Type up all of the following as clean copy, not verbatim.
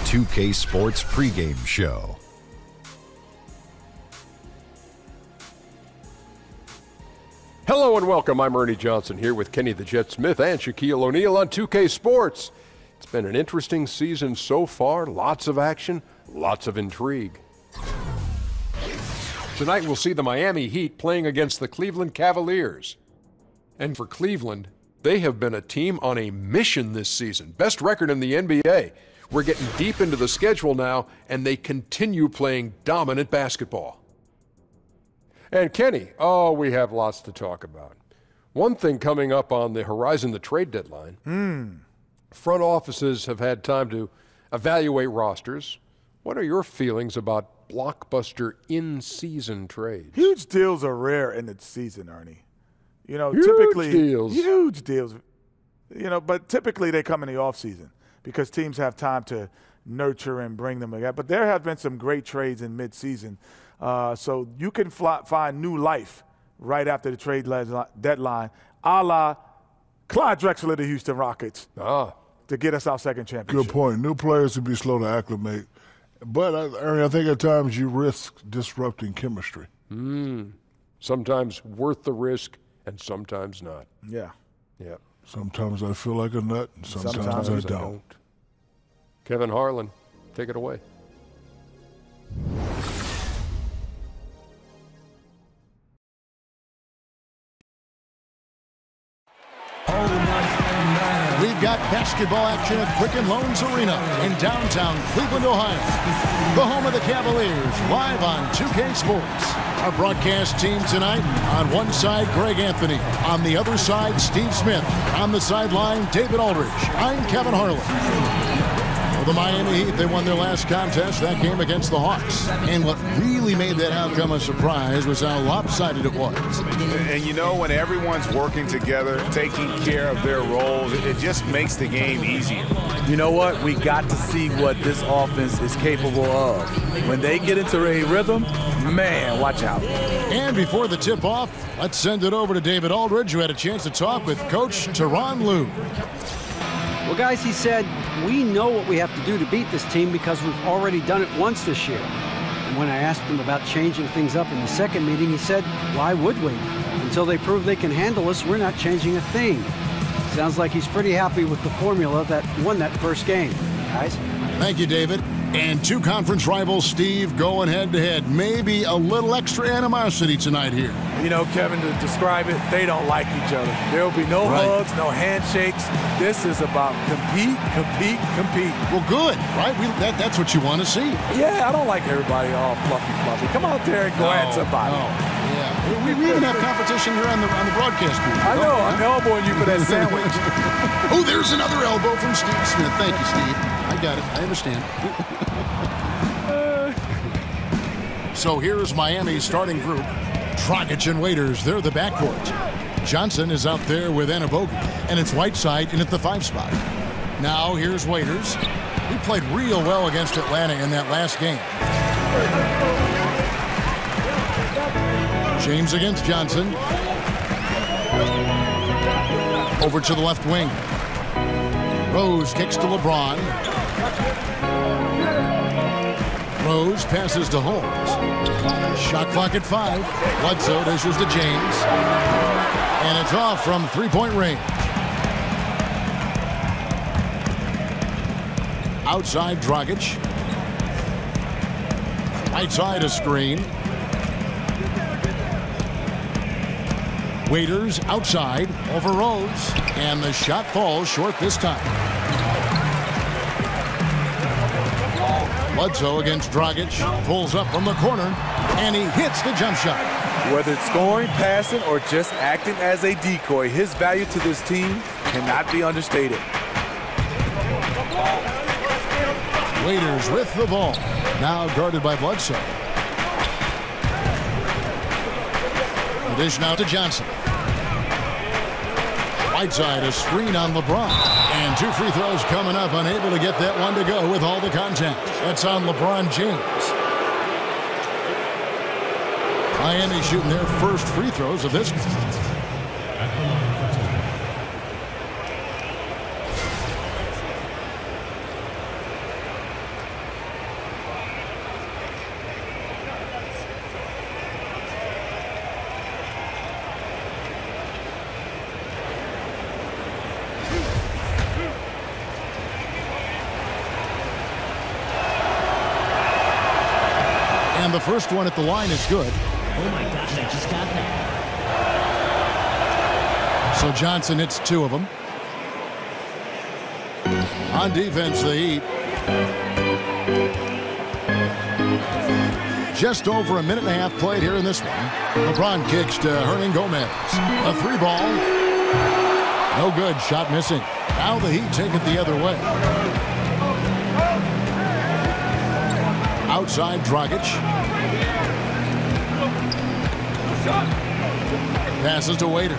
2K Sports pregame show. Hello and welcome. I'm Ernie Johnson here with Kenny the Jet Smith and Shaquille O'Neal on 2K Sports. It's been an interesting season so far. Lots of action, lots of intrigue. Tonight we'll see the Miami Heat playing against the Cleveland Cavaliers. And for Cleveland, they have been a team on a mission this season. Best record in the NBA. We're getting deep into the schedule now, and they continue playing dominant basketball. And Kenny, we have lots to talk about. One thing coming up on the horizon, the trade deadline. Front offices have had time to evaluate rosters. What are your feelings about blockbuster in-season trades? Huge deals are rare in the season, Ernie. You know, huge typically deals. Huge deals. You know, but typically they come in the offseason because teams have time to nurture and bring them together. But there have been some great trades in midseason. So you can find new life right after the trade deadline, a la Clyde Drexler of the Houston Rockets, to get us our second championship. Good point. New players would be slow to acclimate. But, Ernie, I think at times you risk disrupting chemistry. Sometimes worth the risk and sometimes not. Yeah. Sometimes I feel like a nut and sometimes I don't. Kevin Harlan, take it away. We've got basketball action at Quicken Loans Arena in downtown Cleveland, Ohio. The home of the Cavaliers, live on 2K Sports. Our broadcast team tonight, on one side, Greg Anthony. On the other side, Steve Smith. On the sideline, David Aldridge. I'm Kevin Harlan. Well, the Miami Heat, they won their last contest, that game against the Hawks. And what really made that outcome a surprise was how lopsided it was. And you know, when everyone's working together, taking care of their roles, it just makes the game easier. You know what? We got to see what this offense is capable of. When they get into a rhythm, man, watch out. And before the tip-off, let's send it over to David Aldridge, who had a chance to talk with Coach Tyronn Lue. Well, guys, he said, we know what we have to do to beat this team because we've already done it once this year. And when I asked him about changing things up in the second meeting, he said, why would we? Until they prove they can handle us, we're not changing a thing. Sounds like he's pretty happy with the formula that won that first game. Guys? Thank you, David. And two conference rivals, Steve, going head-to-head. Maybe a little extra animosity tonight here. You know, Kevin, to describe it, they don't like each other. There will be no hugs, no handshakes. This is about compete. Well, good, right? That's what you want to see. Yeah, I don't like everybody all fluffy. Come out there and go at somebody. Yeah. We even have competition here on the broadcast booth. I know. I'm elbowing you for that sandwich. Oh, there's another elbow from Steve Smith. Thank you, Steve. I got it. I understand. So here's Miami's starting group. Dragic and Waiters, they're the backcourt. Johnson is out there with Anabogi, and it's Whiteside in at the 5 spot. Now here's Waiters. He played real well against Atlanta in that last game. James against Johnson. Over to the left wing. Rose kicks to LeBron. Rose passes to Holmes. Shot clock at 5. Bledsoe dishes to James. And it's off from three-point range. Outside Dragic. Outside a screen. Waiters outside over Rose. And the shot falls short this time. Bledsoe against Dragic, pulls up from the corner, and he hits the jump shot. Whether it's scoring, passing, or just acting as a decoy, his value to this team cannot be understated. Waiters with the ball, now guarded by Bledsoe. The dish now to Johnson. Whiteside, a screen on LeBron. And 2 free throws coming up, unable to get that one to go with all the contact. That's on LeBron James. Miami shooting their first free throws of this one. And the first one at the line is good. Oh my gosh, I just got that. So Johnson hits 2 of them. On defense, the Heat. Just over a minute and a half played here in this one. LeBron kicks to Hernan Gomez. A 3-ball. No good. Shot missing. Now the Heat take it the other way. Outside Dragic. Passes to Waiters.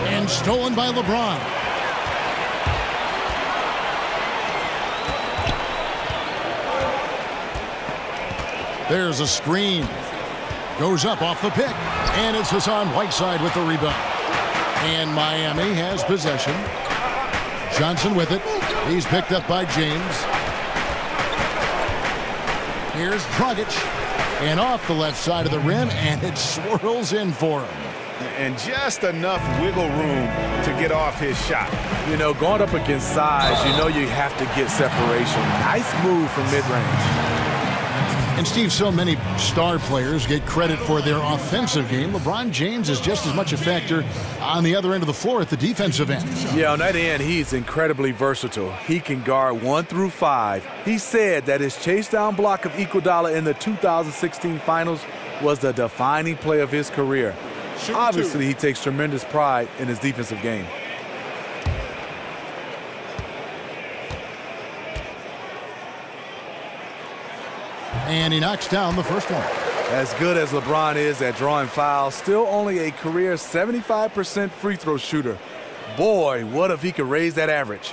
And stolen by LeBron. There's a screen. Goes up off the pick. And it's Hassan Whiteside with the rebound. And Miami has possession. Johnson with it. He's picked up by James. Here's Dragic. And off the left side of the rim. And it swirls in for him. And just enough wiggle room to get off his shot. You know, going up against size, you know you have to get separation. Nice move from mid-range. And Steve, so many star players get credit for their offensive game. LeBron James is just as much a factor on the other end of the floor at the defensive end. Yeah, on that end, he's incredibly versatile. He can guard 1 through 5. He said that his chase down block of Iguodala in the 2016 finals was the defining play of his career. Obviously, he takes tremendous pride in his defensive game. And he knocks down the first one. As good as LeBron is at drawing fouls, still only a career 75% free throw shooter. Boy, what if he could raise that average?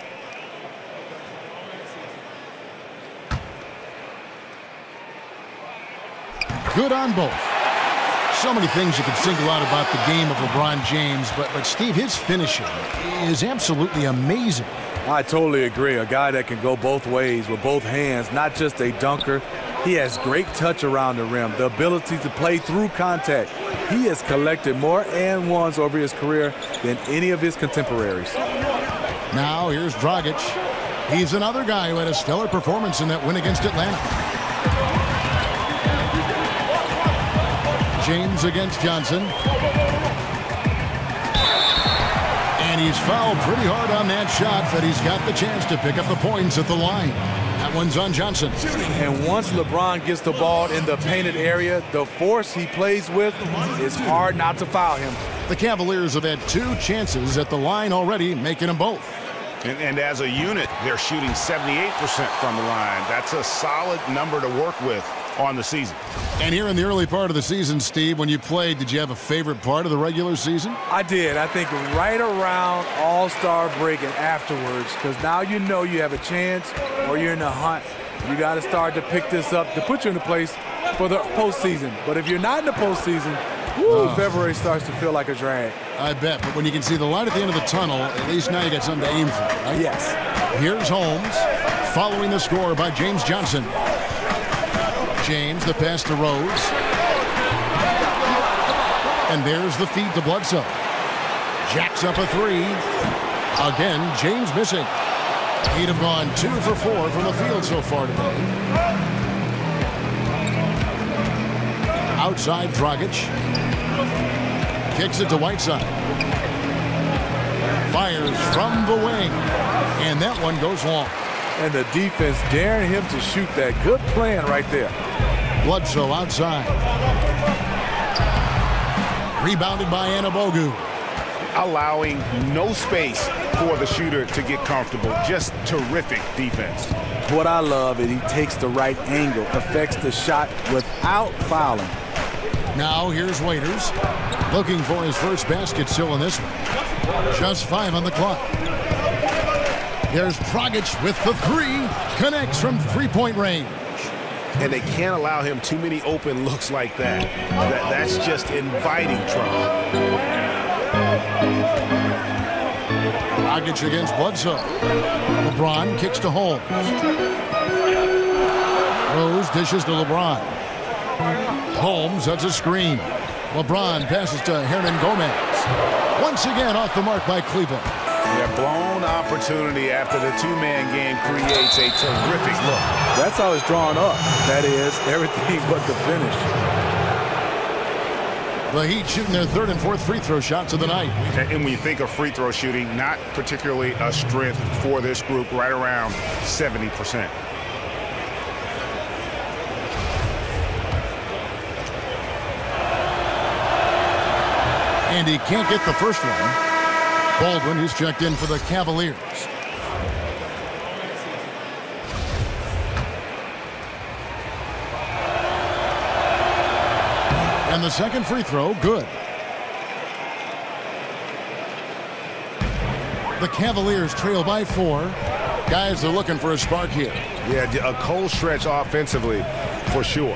Good on both. So many things you could single out about the game of LeBron James, but Steve, his finishing is absolutely amazing. I totally agree. A guy that can go both ways with both hands, not just a dunker. He has great touch around the rim, the ability to play through contact. He has collected more and ones over his career than any of his contemporaries. Now here's Dragic. He's another guy who had a stellar performance in that win against Atlanta. James against Johnson. And he's fouled pretty hard on that shot, but he's got the chance to pick up the points at the line. That one's on Johnson. And once LeBron gets the ball in the painted area, the force he plays with, it's hard not to foul him. The Cavaliers have had 2 chances at the line already, making them both. And as a unit, they're shooting 78% from the line. That's a solid number to work with on the season. And here in the early part of the season, Steve, when you played, did you have a favorite part of the regular season? I did. I think right around All-Star break and afterwards, because now you know you have a chance or you're in the hunt. You got to start to pick this up to put you in the place for the postseason. But if you're not in the postseason, February starts to feel like a drag. I bet. But when you can see the light at the end of the tunnel, at least now you got something to aim for, right? Yes. Here's Holmes following the score by James Johnson. James, the pass to Rose. And there's the feed to Bledsoe. Jacks up a 3. Again, James missing. He'd have gone 2 for 4 from the field so far today. Outside Dragic. Kicks it to Whiteside. Fires from the wing. And that one goes long. And the defense daring him to shoot that. Good plan right there. Bledsoe outside. Rebounded by Anabogu. Allowing no space for the shooter to get comfortable. Just terrific defense. What I love is he takes the right angle, affects the shot without fouling. Now here's Waiters. Looking for his first basket still in this one. Just 5 on the clock. There's Dragic with the 3. Connects from 3-point range. And they can't allow him too many open looks like that. That's just inviting trouble. Dragic against Bledsoe. LeBron kicks to Holmes. Rose dishes to LeBron. Holmes has a screen. LeBron passes to Hernan Gomez. Once again off the mark by Cleveland. Yeah, blown opportunity after the two-man game creates a terrific look. That's how it's drawn up. That is, everything but the finish. The Heat shooting their third and fourth free throw shots of the night. And when you think of free throw shooting, not particularly a strength for this group, right around 70%. And he can't get the first one. Baldwin, who's checked in for the Cavaliers. And the second free throw, good. The Cavaliers trail by 4. Guys are looking for a spark here. Yeah, a cold stretch offensively for sure.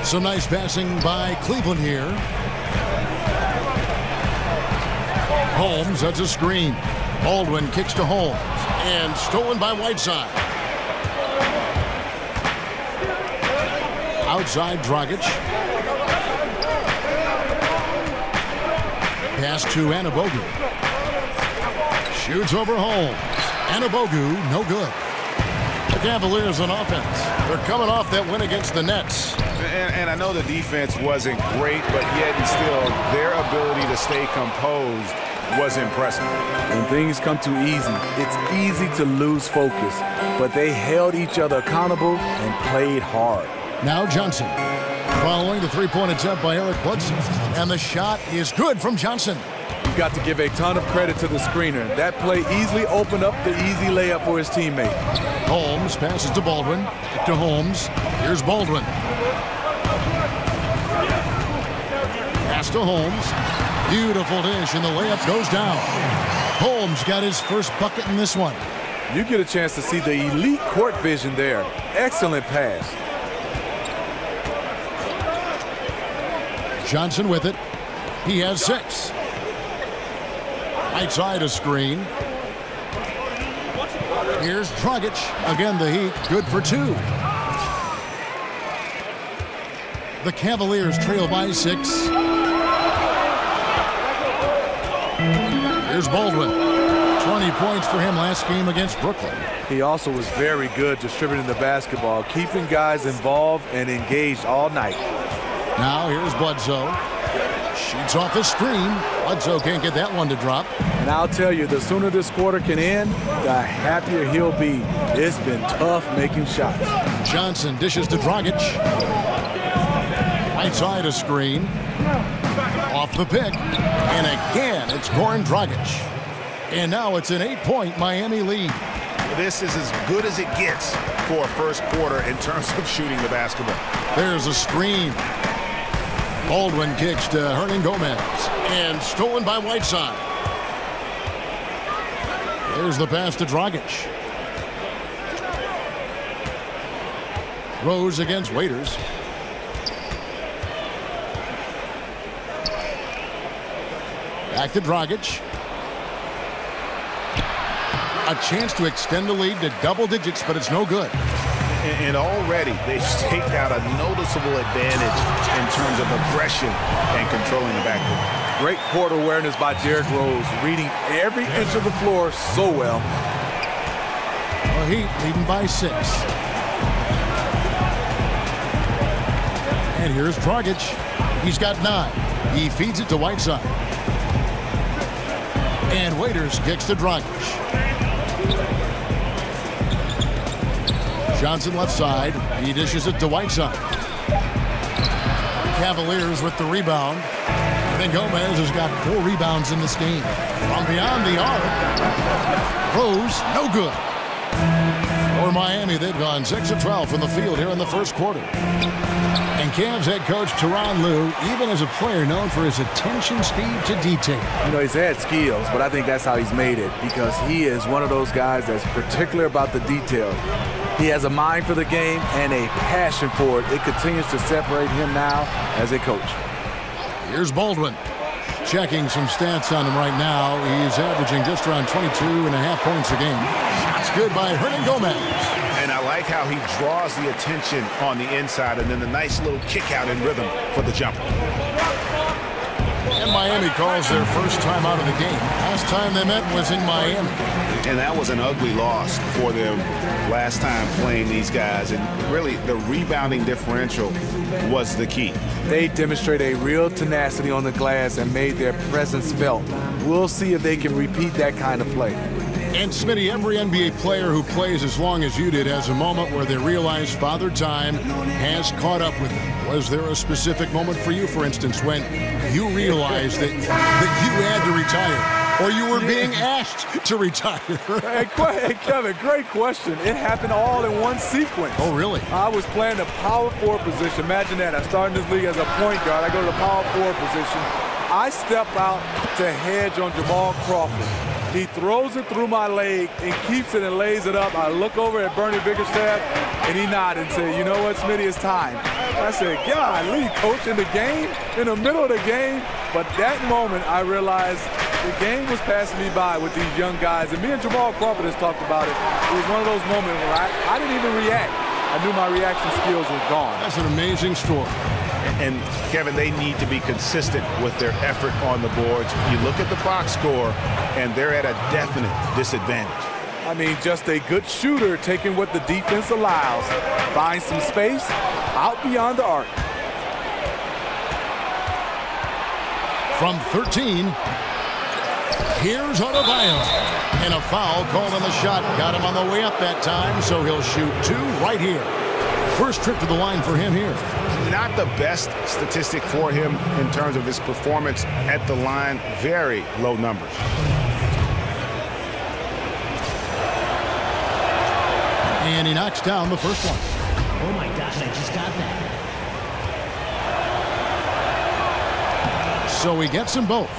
Some nice passing by Cleveland here. Holmes, that's a screen. Baldwin kicks to Holmes. And stolen by Whiteside. Outside Dragic. Pass to Anabogu. Shoots over Holmes. Anabogu, no good. The Cavaliers on offense. They're coming off that win against the Nets. And I know the defense wasn't great, but yet and still, their ability to stay composed was impressive. When things come too easy, it's easy to lose focus. But they held each other accountable and played hard. Now Johnson. Following the three-point attempt by Eric Bledsoe. And the shot is good from Johnson. You've got to give a ton of credit to the screener. That play easily opened up the easy layup for his teammate. Holmes passes to Baldwin. To Holmes. Here's Baldwin. Pass to Holmes. Beautiful dish, and the layup goes down. Holmes got his first bucket in this one. You get a chance to see the elite court vision there. Excellent pass. Johnson with it. He has 6. Right side a screen. Here's Dragic. Again, the Heat good for 2. The Cavaliers trail by 6. Here's Baldwin. 20 points for him last game against Brooklyn. He also was very good distributing the basketball, keeping guys involved and engaged all night. Now here's Bledsoe. Shoots off the screen. Bledsoe can't get that one to drop. And I'll tell you, the sooner this quarter can end, the happier he'll be. It's been tough making shots. Johnson dishes to Dragic. Right side a screen. Off the pick. And again, it's Goran Dragic. And now it's an 8-point Miami lead. This is as good as it gets for a first quarter in terms of shooting the basketball. There's a screen. Baldwin kicks to Hernan Gomez. And stolen by Whiteside. There's the pass to Dragic. Rose against Waiters. Back to Dragic. A chance to extend the lead to double digits, but it's no good. And already they've staked out a noticeable advantage in terms of aggression and controlling the backcourt. Great court awareness by Derrick Rose, reading every inch of the floor so well. The Heat leading by 6. And here's Dragic. He's got 9. He feeds it to Whiteside. And Waiters kicks to Dragic. Johnson left side. He dishes it to Whiteside. Cavaliers with the rebound. I think Gomez has got 4 rebounds in this game. From beyond the arc. Rose, no good. For Miami, they've gone 6 of 12 from the field here in the first quarter. And Cavs head coach Tyronn Lue, even as a player known for his attention speed to detail. You know, he's had skills, but I think that's how he's made it, because he is one of those guys that's particular about the detail. He has a mind for the game and a passion for it. It continues to separate him now as a coach. Here's Baldwin. Checking some stats on him right now. He's averaging just around 22.5 points a game. Shots good by Hernan Gomez. And I like how he draws the attention on the inside and then the nice little kick out in rhythm for the jumper. And Miami calls their first time out of the game. Last time they met was in Miami. And that was an ugly loss for them last time playing these guys. And really, the rebounding differential was the key. They demonstrate a real tenacity on the glass and made their presence felt. We'll see if they can repeat that kind of play. And Smitty, every NBA player who plays as long as you did has a moment where they realize Father Time has caught up with them. Was there a specific moment for you, for instance, when you realized that you had to retire, or you were being asked to retire? Hey, Kevin, great question. It happened all in one sequence. Oh, really? I was playing the power forward position. Imagine that. I started in this league as a point guard. I go to the power forward position. I step out to hedge on Jamal Crawford. He throws it through my leg and keeps it and lays it up. I look over at Bernie Bickerstaff, and he nodded and said, "You know what, Smitty, it's time." I said, "Golly, coach, in the game, in the middle of the game." But that moment, I realized the game was passing me by with these young guys. And me and Jamal Crawford has talked about it. It was one of those moments where I didn't even react. I knew my reaction skills were gone. That's an amazing story. And, Kevin, they need to be consistent with their effort on the boards. You look at the box score, and they're at a definite disadvantage. I mean, just a good shooter taking what the defense allows. Find some space out beyond the arc. From 13, here's Adebayo. And a foul called on the shot. Got him on the way up that time, so he'll shoot two right here. First trip to the line for him here. Not the best statistic for him in terms of his performance at the line. Very low numbers. And he knocks down the first one. Oh my gosh, I just got that. So he gets them both.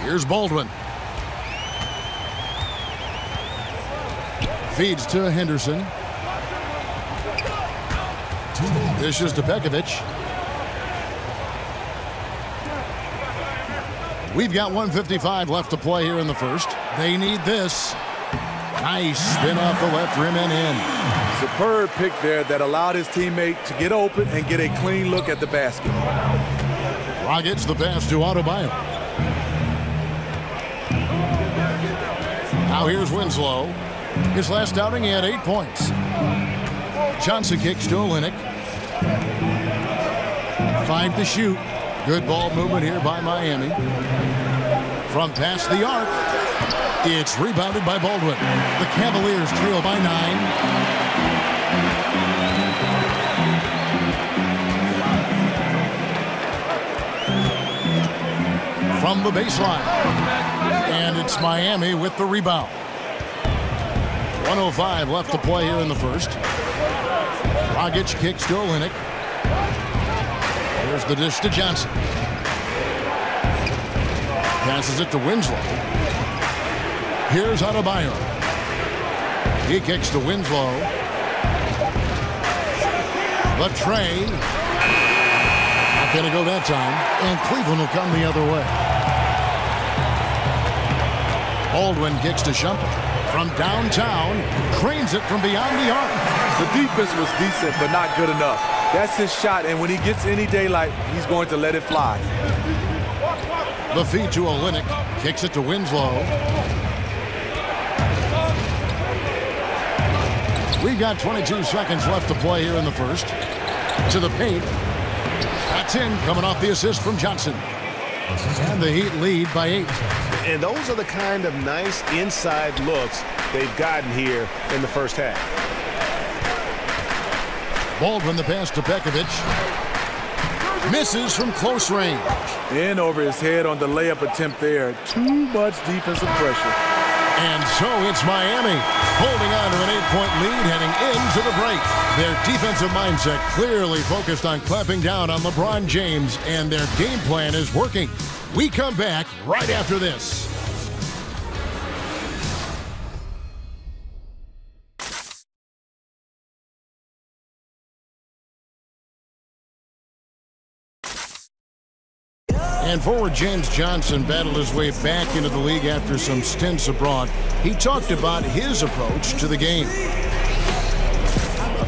Here's Baldwin. Feeds to Henderson. This is to Pekovic. We've got 1:55 left to play here in the first. They need this. Nice spin off the left rim and in. Superb pick there that allowed his teammate to get open and get a clean look at the basket. Rockets the pass to Adebayo. Now here's Winslow. His last outing, he had 8 points. Johnson kicks to Olynyk. 5 to shoot. Good ball movement here by Miami. From past the arc, it's rebounded by Baldwin. The Cavaliers trail by 9. From the baseline. And it's Miami with the rebound. 1:05 left to play here in the first. Dragic kicks to Olynyk. Here's the dish to Johnson. Passes it to Winslow. Here's Adebayo. He kicks to Winslow. The tray. Not going to go that time. And Cleveland will come the other way. Baldwin kicks to Shumpert. From downtown, cranes it from beyond the arc. The defense was decent, but not good enough. That's his shot, and when he gets any daylight, he's going to let it fly. The feed to Olynyk. Kicks it to Winslow. We've got 22 seconds left to play here in the first. To the paint. That's in, coming off the assist from Johnson. And the Heat lead by 8. And those are the kind of nice inside looks they've gotten here in the first half. Baldwin the pass to Pekovic. Misses from close range. In over his head on the layup attempt there. Too much defensive pressure. And so it's Miami holding on to an 8-point lead heading into the break. Their defensive mindset clearly focused on clamping down on LeBron James, and their game plan is working. We come back right after this. And forward James Johnson battled his way back into the league after some stints abroad. He talked about his approach to the game.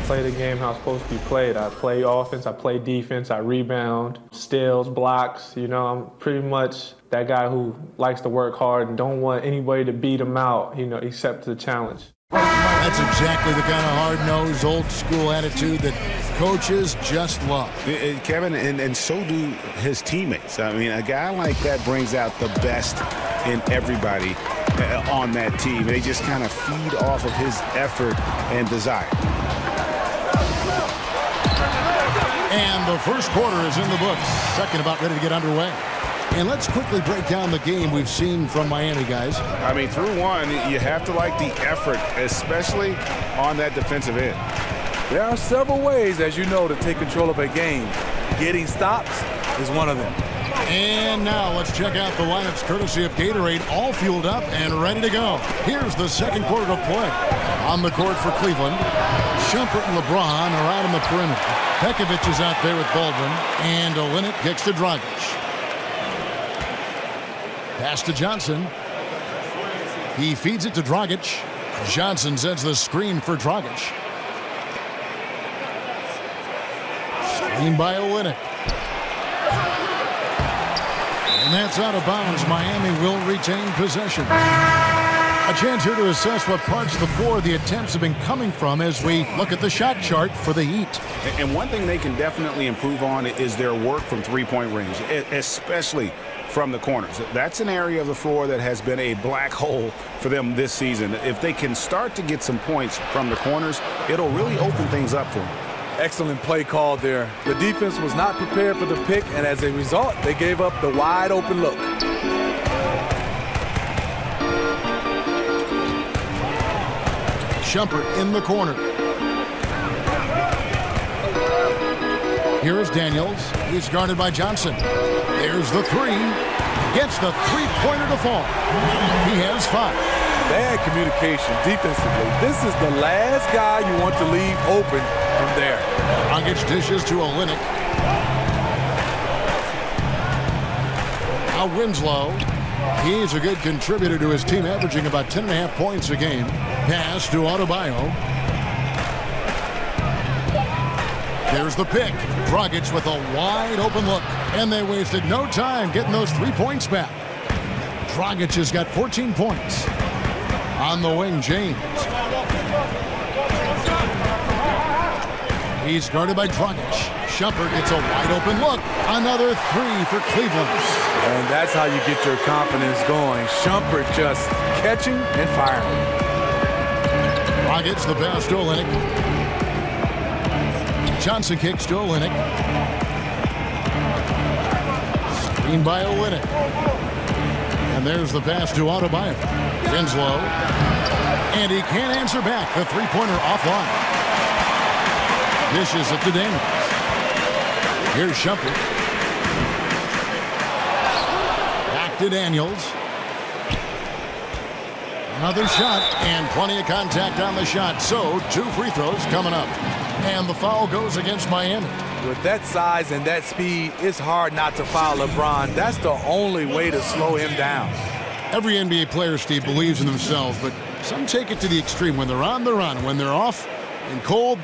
play the game how it's supposed to be played. I play offense, I play defense, I rebound, steals, blocks. You know, I'm pretty much that guy who likes to work hard and don't want anybody to beat him out, you know, except the challenge. That's exactly the kind of hard-nosed, old-school attitude that coaches just love. Kevin, and so do his teammates. I mean, a guy like that brings out the best in everybody on that team. They just kind of feed off of his effort and desire. And the first quarter is in the books. Second about ready to get underway. And let's quickly break down the game we've seen from Miami, guys. I mean, through one, you have to like the effort, especially on that defensive end. There are several ways, as you know, to take control of a game. Getting stops is one of them. And now let's check out the lineups courtesy of Gatorade, all fueled up and ready to go. Here's the second quarter of play. On the court for Cleveland, Shumpert and LeBron are out on the perimeter. Pekovic is out there with Baldwin, and Olynyk kicks to Dragic. Pass to Johnson. He feeds it to Dragic. Johnson sends the screen for Dragic. Screen by Olynyk. And that's out of bounds. Miami will retain possession. A chance here to assess what parts of the floor the attempts have been coming from as we look at the shot chart for the Heat. And one thing they can definitely improve on is their work from three-point range, especially from the corners. That's an area of the floor that has been a black hole for them this season. If they can start to get some points from the corners, it'll really open things up for them. Excellent play call there. The defense was not prepared for the pick, and as a result, they gave up the wide open look. Shumpert in the corner. Here is Daniels. He's guarded by Johnson. There's the three. Gets the three-pointer to fall. He has 5. Bad communication defensively. This is the last guy you want to leave open from there. Dragic dishes to Olynyk. Now Winslow. He's a good contributor to his team, averaging about 10.5 points a game. Pass to Adebayo. There's the pick. Dragic with a wide open look. And they wasted no time getting those 3 points back. Dragic has got 14 points. On the wing, James. He's guarded by Dragic. Shumpert gets a wide open look. Another 3 for Cleveland. And that's how you get your confidence going. Shumpert just catching and firing. Dragic the pass to Olynyk. Johnson kicks to Olynyk. Screen by Olynyk. And there's the pass to Adebayo. Winslow. And he can't answer back. The three-pointer offline. Dishes it to Daniels. Here's Shumpert. Back to Daniels. Another shot and plenty of contact on the shot. So 2 free throws coming up. And the foul goes against Miami. With that size and that speed, it's hard not to foul LeBron. That's the only way to slow him down. Every NBA player, Steve, believes in themselves, but some take it to the extreme. When they're on, they're on. When they're off and cold,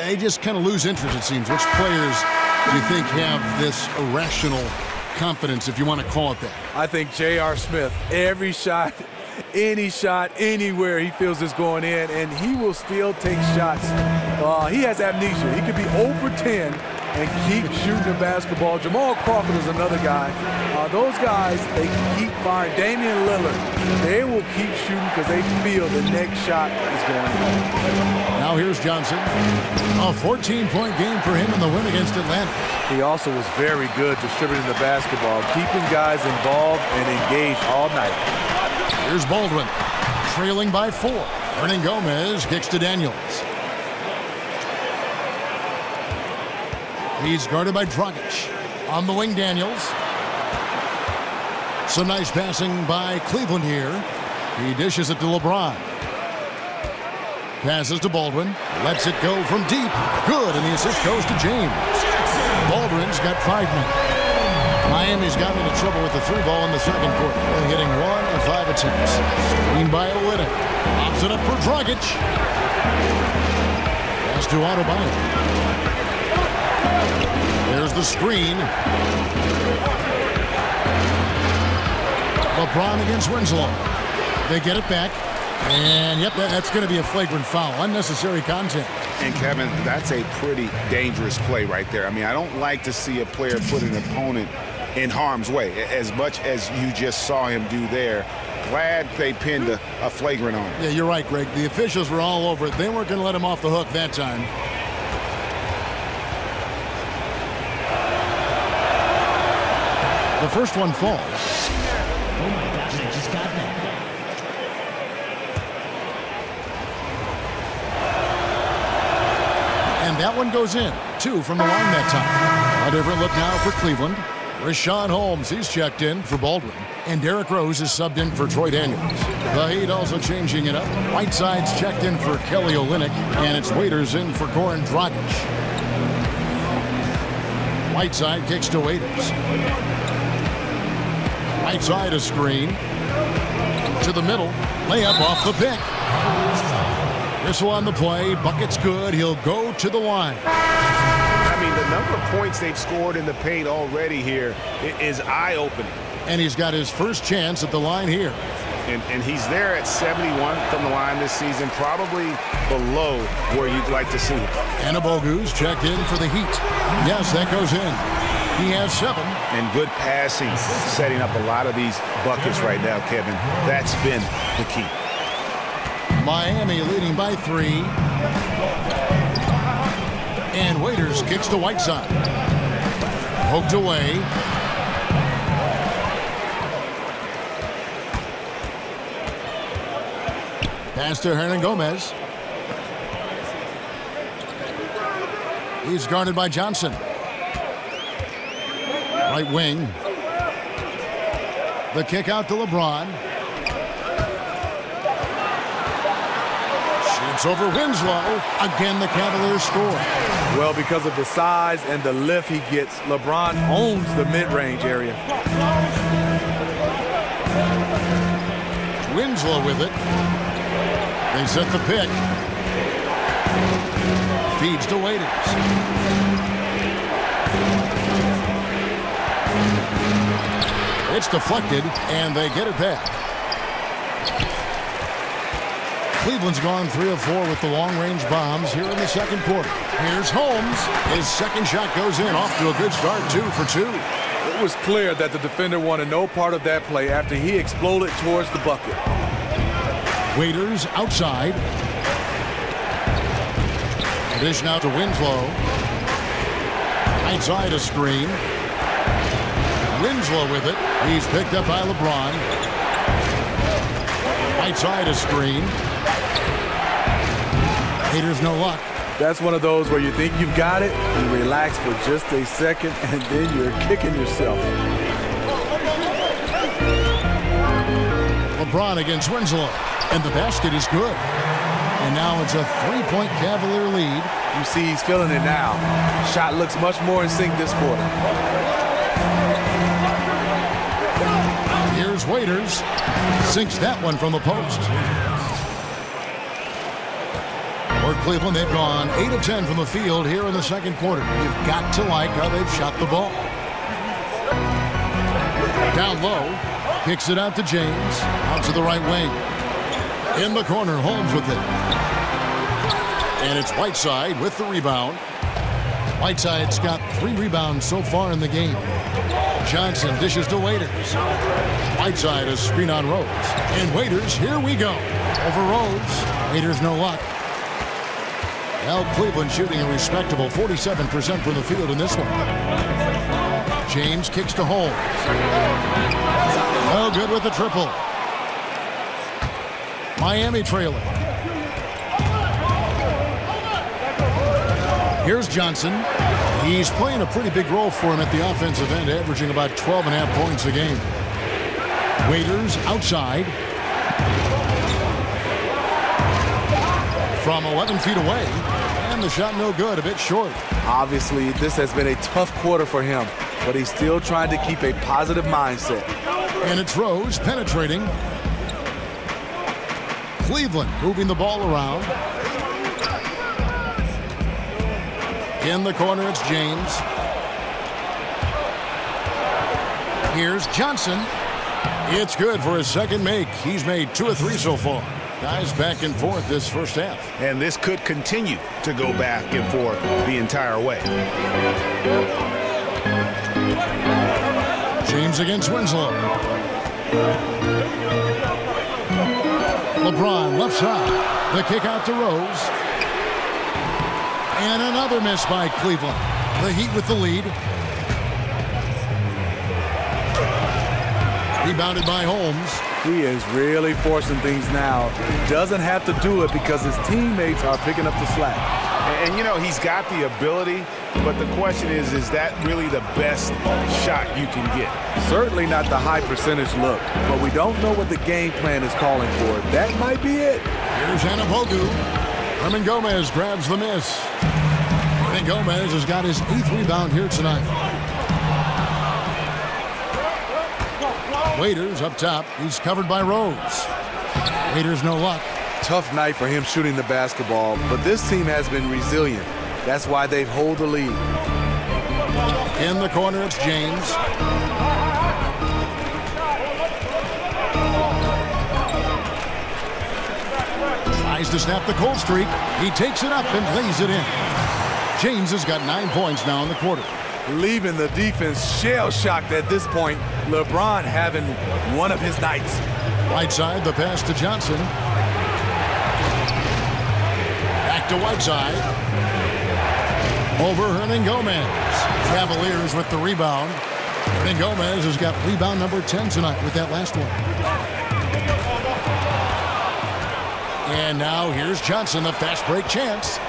they just kind of lose interest, it seems. Which players do you think have this irrational confidence, if you want to call it that? I think J.R. Smith, every shot, any shot, anywhere he feels is going in, and he will still take shots. He has amnesia. He could be 0 for 10 and keep shooting the basketball. Jamal Crawford is another guy. Those guys, they keep firing. Damian Lillard, they will keep shooting because they feel the next shot is going in. Now here's Johnson. A 14-point game for him in the win against Atlanta. He also was very good distributing the basketball, keeping guys involved and engaged all night. Here's Baldwin, trailing by 4. Hernan Gomez kicks to Daniels. He's guarded by Dragic. On the wing, Daniels. Some nice passing by Cleveland here. He dishes it to LeBron. Passes to Baldwin. Lets it go from deep. Good, and the assist goes to James. Baldwin's got 5 men. Miami's gotten into trouble with the 3 ball in the second quarter. Only hitting 1 of 5 attempts. Screen by Olynyk. Pops it up for Dragic. Pass to Autobahn. There's the screen. LeBron against Winslow. They get it back. And, yep, that's going to be a flagrant foul. Unnecessary contact. And, Kevin, that's a pretty dangerous play right there. I mean, I don't like to see a player put an opponent in harm's way, as much as you just saw him do there. Glad they pinned a flagrant on him. Yeah, you're right, Greg. The officials were all over it. They weren't going to let him off the hook that time. The first one falls. Oh, my gosh, I just got that. And that one goes in. 2 from the line that time. A different look now for Cleveland. Rashawn Holmes, he's checked in for Baldwin. And Derrick Rose is subbed in for Troy Daniels. The Heat also changing it up. Whiteside's checked in for Kelly Olynyk. And it's Waiters in for Goran Dragic. Whiteside kicks to Waiters. Whiteside a screen. To the middle. Layup off the pick. Whistle on the play. Bucket's good. He'll go to the line. I mean, the number of points they've scored in the paint already here is eye-opening. And he's got his first chance at the line here. And he's there at 71 from the line this season, probably below where you'd like to see him. Anabogu's checked in for the Heat. Yes, that goes in. He has 7. And good passing, setting up a lot of these buckets right now, Kevin. That's been the key. Miami leading by 3. And Waiters kicks to Whiteside. Poked away. Pass to Hernan Gomez. He's guarded by Johnson. Right wing. The kick out to LeBron. Shoots over Winslow. Again, the Cavaliers score. Well, because of the size and the lift he gets, LeBron owns the mid-range area. Winslow with it. They set the pick. Feeds to Waiters. It's deflected, and they get it back. Cleveland's gone 3 of 4 with the long-range bombs here in the second quarter. Here's Holmes. His second shot goes in. Off to a good start, 2 for 2. It was clear that the defender wanted no part of that play after he exploded towards the bucket. Waiters outside. Dish now to Winslow. Outside a screen. Winslow with it. He's picked up by LeBron. Outside a screen. Waiters no luck. That's one of those where you think you've got it, you relax for just a second, and then you're kicking yourself. LeBron against Winslow. And the basket is good. And now it's a 3-point Cavalier lead. You see he's feeling it now. Shot looks much more in sync this quarter. Here's Waiters. Sinks that one from the post. For Cleveland, they've gone 8 of 10 from the field here in the second quarter. You've got to like how they've shot the ball. Down low. Kicks it out to James. Out to the right wing. In the corner, Holmes with it. And it's Whiteside with the rebound. Whiteside's got 3 rebounds so far in the game. Johnson dishes to Waiters. Whiteside a screen on Rose. And Waiters, here we go. Over Rose. Waiters no luck. Well, Cleveland shooting a respectable 47% from the field in this one. James kicks to Holmes. Oh, good with the triple. Miami trailing. Here's Johnson. He's playing a pretty big role for him at the offensive end, averaging about 12.5 points a game. Waiters outside. From 11 feet away. And the shot no good, a bit short. Obviously, this has been a tough quarter for him, but he's still trying to keep a positive mindset. And it's Rose penetrating. Cleveland moving the ball around. In the corner, it's James. Here's Johnson. It's good for his second make. He's made 2 of 3 so far. Guys back and forth this first half. And this could continue to go back and forth the entire way. James against Winslow. LeBron left side. The kick out to Rose. And another miss by Cleveland. The Heat with the lead. Rebounded by Holmes. He is really forcing things now. Doesn't have to do it because his teammates are picking up the slack. And you know, he's got the ability, but the question is that really the best shot you can get? Certainly not the high percentage look, but we don't know what the game plan is calling for. That might be it. Here's Anabogu. Hernan Gomez grabs the miss. Hernan Gomez has got his 8th rebound here tonight. Waiters up top. He's covered by Rose. Waiters no luck. Tough night for him shooting the basketball, but this team has been resilient. That's why they've held the lead. In the corner, it's James. Tries to snap the cold streak. He takes it up and lays it in. James has got 9 points now in the quarter. Leaving the defense shell-shocked at this point. LeBron having one of his nights. Right side, the pass to Johnson. Back to Whiteside. Over Hernan Gomez. Cavaliers with the rebound. Hernan Gomez has got rebound number 10 tonight with that last one. And now here's Johnson, the fast break chance.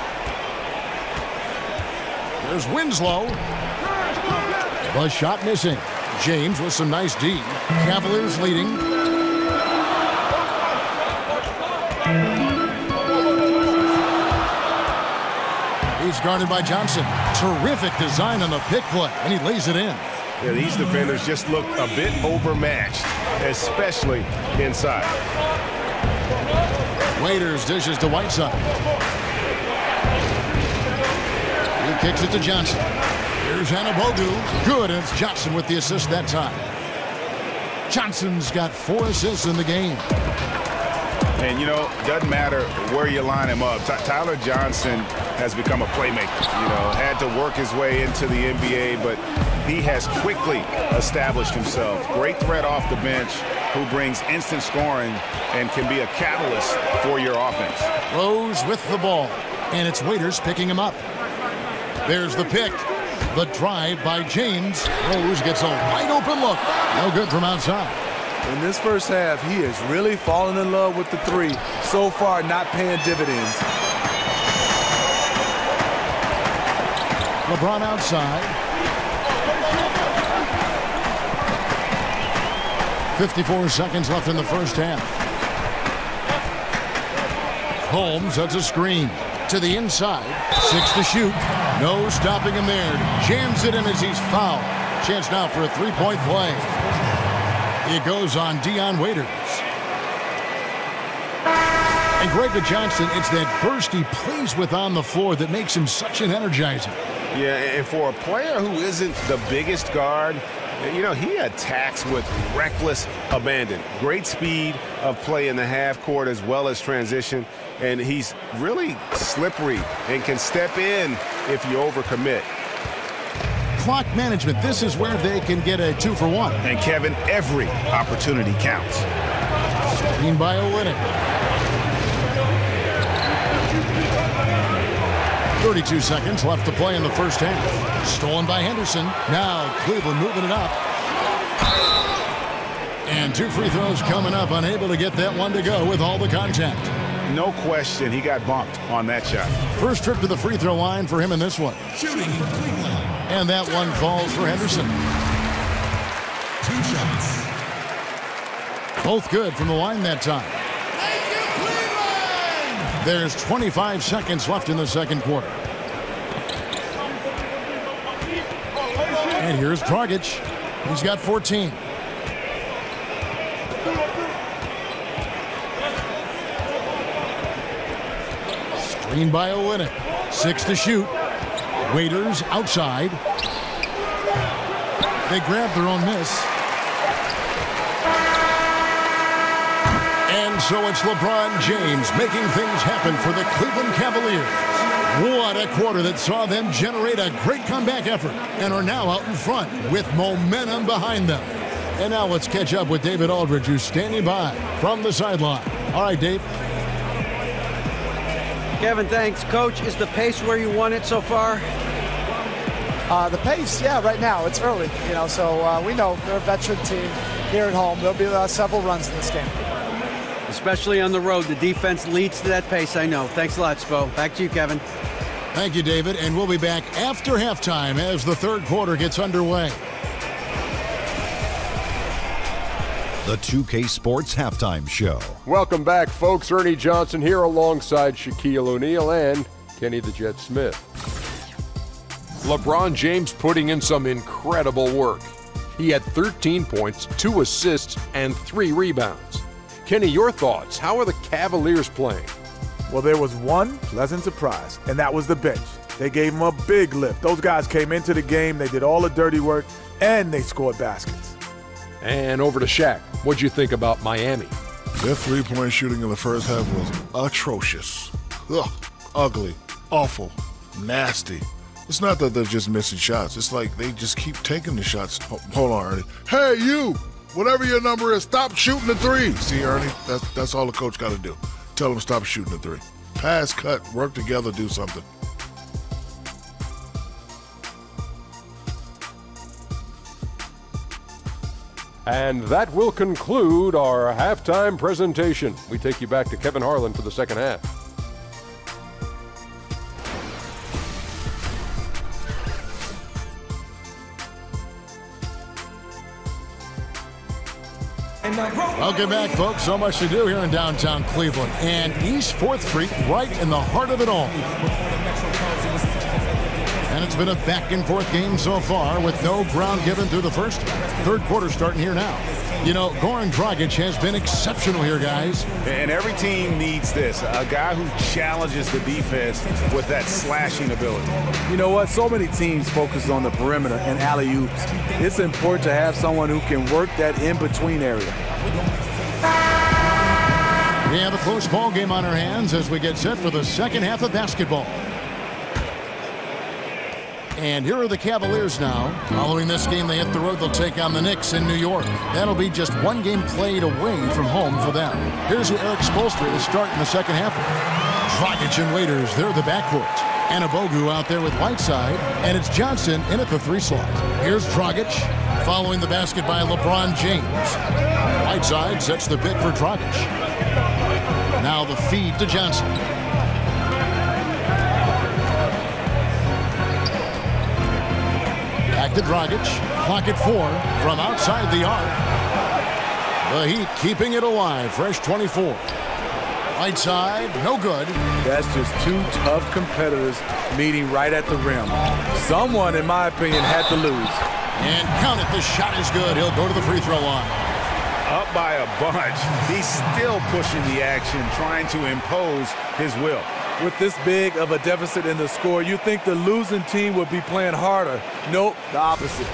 There's Winslow. The shot missing. James with some nice D. Cavaliers leading. He's guarded by Johnson. Terrific design on the pick play, and he lays it in. Yeah, these defenders just look a bit overmatched, especially inside. Waiters dishes to Whiteside. He kicks it to Johnson. Here's Anabogu. Good, and it's Johnson with the assist that time. Johnson's got 4 assists in the game. And, you know, doesn't matter where you line him up. Tyler Johnson has become a playmaker. You know, had to work his way into the NBA, but he has quickly established himself. Great threat off the bench, who brings instant scoring and can be a catalyst for your offense. Rose with the ball, and it's Waiters picking him up. There's the pick. The drive by James. Rose gets a wide open look. No good from outside. In this first half, he is really falling in love with the three. So far, not paying dividends. LeBron outside. 54 seconds left in the first half. Holmes sets a screen to the inside. 6 to shoot. No stopping him there. Jams it in as he's fouled. Chance now for a three-point play. It goes on Dion Waiters. And Greg Johnson, it's that burst he plays with on the floor that makes him such an energizer. Yeah, and for a player who isn't the biggest guard, you know, he attacks with reckless abandon. Great speed of play in the half court as well as transition. And he's really slippery and can step in if you overcommit. Clock management, this is where they can get a 2-for-1. And Kevin, every opportunity counts. Screen by Olynyk. 32 seconds left to play in the first half. Stolen by Henderson. Now Cleveland moving it up. And 2 free throws coming up. Unable to get that one to go with all the contact. No question, he got bumped on that shot. First trip to the free throw line for him in this one. Shooting Cleveland. And that one falls for Henderson. 2 shots. Both good from the line that time. Thank you, Cleveland! There's 25 seconds left in the second quarter. And here's Dragic. He's got 14. Screen by Olynyk. 6 to shoot. Waiters outside. They grab their own miss. And so it's LeBron James making things happen for the Cleveland Cavaliers. What a quarter that saw them generate a great comeback effort and are now out in front with momentum behind them. And now let's catch up with David Aldridge, who's standing by from the sideline. All right, Dave. Kevin, thanks. Coach, is the pace where you want it so far? The pace, yeah, right now. It's early, so we know they're a veteran team here at home. There'll be several runs in this game. Especially on the road, the defense leads to that pace, I know. Thanks a lot, Spo. Back to you, Kevin. Thank you, David. And we'll be back after halftime as the third quarter gets underway. The 2K Sports Halftime Show. Welcome back, folks. Ernie Johnson here alongside Shaquille O'Neal and Kenny the Jet Smith. LeBron James putting in some incredible work. He had 13 points, 2 assists, and 3 rebounds. Kenny, your thoughts? How are the Cavaliers playing? Well, there was one pleasant surprise, and that was the bench. They gave them a big lift. Those guys came into the game, they did all the dirty work, and they scored baskets. And over to Shaq. What'd you think about Miami? Their three-point shooting in the first half was atrocious. Ugh, ugly, awful, nasty. It's not that they're just missing shots. It's like they just keep taking the shots. Hold on, Ernie. Hey, you! Whatever your number is, stop shooting the three. See, Ernie, that's all the coach got to do. Tell them stop shooting the three. Pass, cut, work together, do something. And that will conclude our halftime presentation. We take you back to Kevin Harlan for the second half. Welcome back, folks. So much to do here in downtown Cleveland. And East 4th Street right in the heart of it all. And it's been a back-and-forth game so far with no ground given through the first. Third quarter starting here now. You know, Goran Dragic has been exceptional here, guys. And every team needs this, a guy who challenges the defense with that slashing ability. You know what? So many teams focus on the perimeter and alley-oops. It's important to have someone who can work that in-between area. We have a close ball game on our hands as we get set for the second half of basketball. And here are the Cavaliers now. Following this game, they hit the road. They'll take on the Knicks in New York. That'll be just one game played away from home for them. Here's who Eric Spoelstra is starting the second half with. Dragic and Waiters, they're the backcourt. Anabogu out there with Whiteside, and it's Johnson in at the 3 slot. Here's Dragic, following the basket by LeBron James. Whiteside sets the pick for Dragic. Now the feed to Johnson. Back to Dragic. Clock at 4 from outside the arc. The Heat keeping it alive. Fresh 24. Whiteside, no good. That's just two tough competitors meeting right at the rim. Someone, in my opinion, had to lose. And count it. The shot is good. He'll go to the free throw line. Up by a bunch. He's still pushing the action, trying to impose his will. With this big of a deficit in the score, you think the losing team would be playing harder. Nope, the opposite.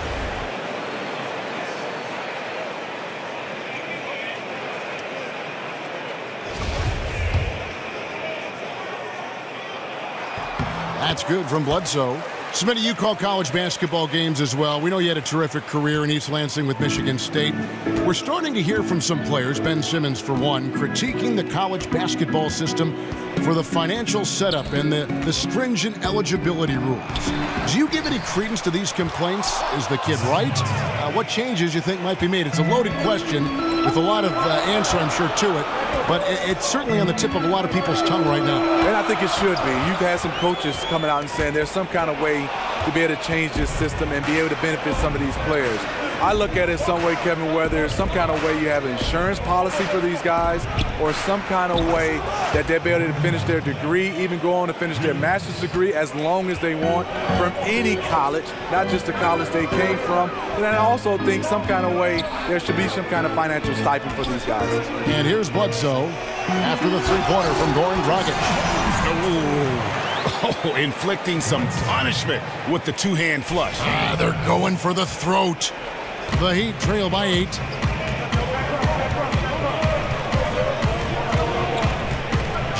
That's good from Bledsoe. Smitty, you call college basketball games as well. We know you had a terrific career in East Lansing with Michigan State. We're starting to hear from some players, Ben Simmons for one, critiquing the college basketball system for the financial setup and the stringent eligibility rules. Do you give any credence to these complaints? Is the kid right? What changes you think might be made? It's a loaded question with a lot of answer, I'm sure, to it. But it's certainly on the tip of a lot of people's tongue right now. And I think it should be. You've had some coaches coming out and saying there's some kind of way to be able to change this system and be able to benefit some of these players. I look at it some way, Kevin, whether there's some kind of way you have an insurance policy for these guys or some kind of way that they'll be able to finish their degree, even go on to finish their master's degree as long as they want from any college, not just the college they came from. And I also think some kind of way there should be some kind of financial stipend for these guys. And here's Bledsoe after the three-pointer from Goran Dragic. Ooh. Oh, inflicting some punishment with the two-hand flush. They're going for the throat. The Heat trail by 8.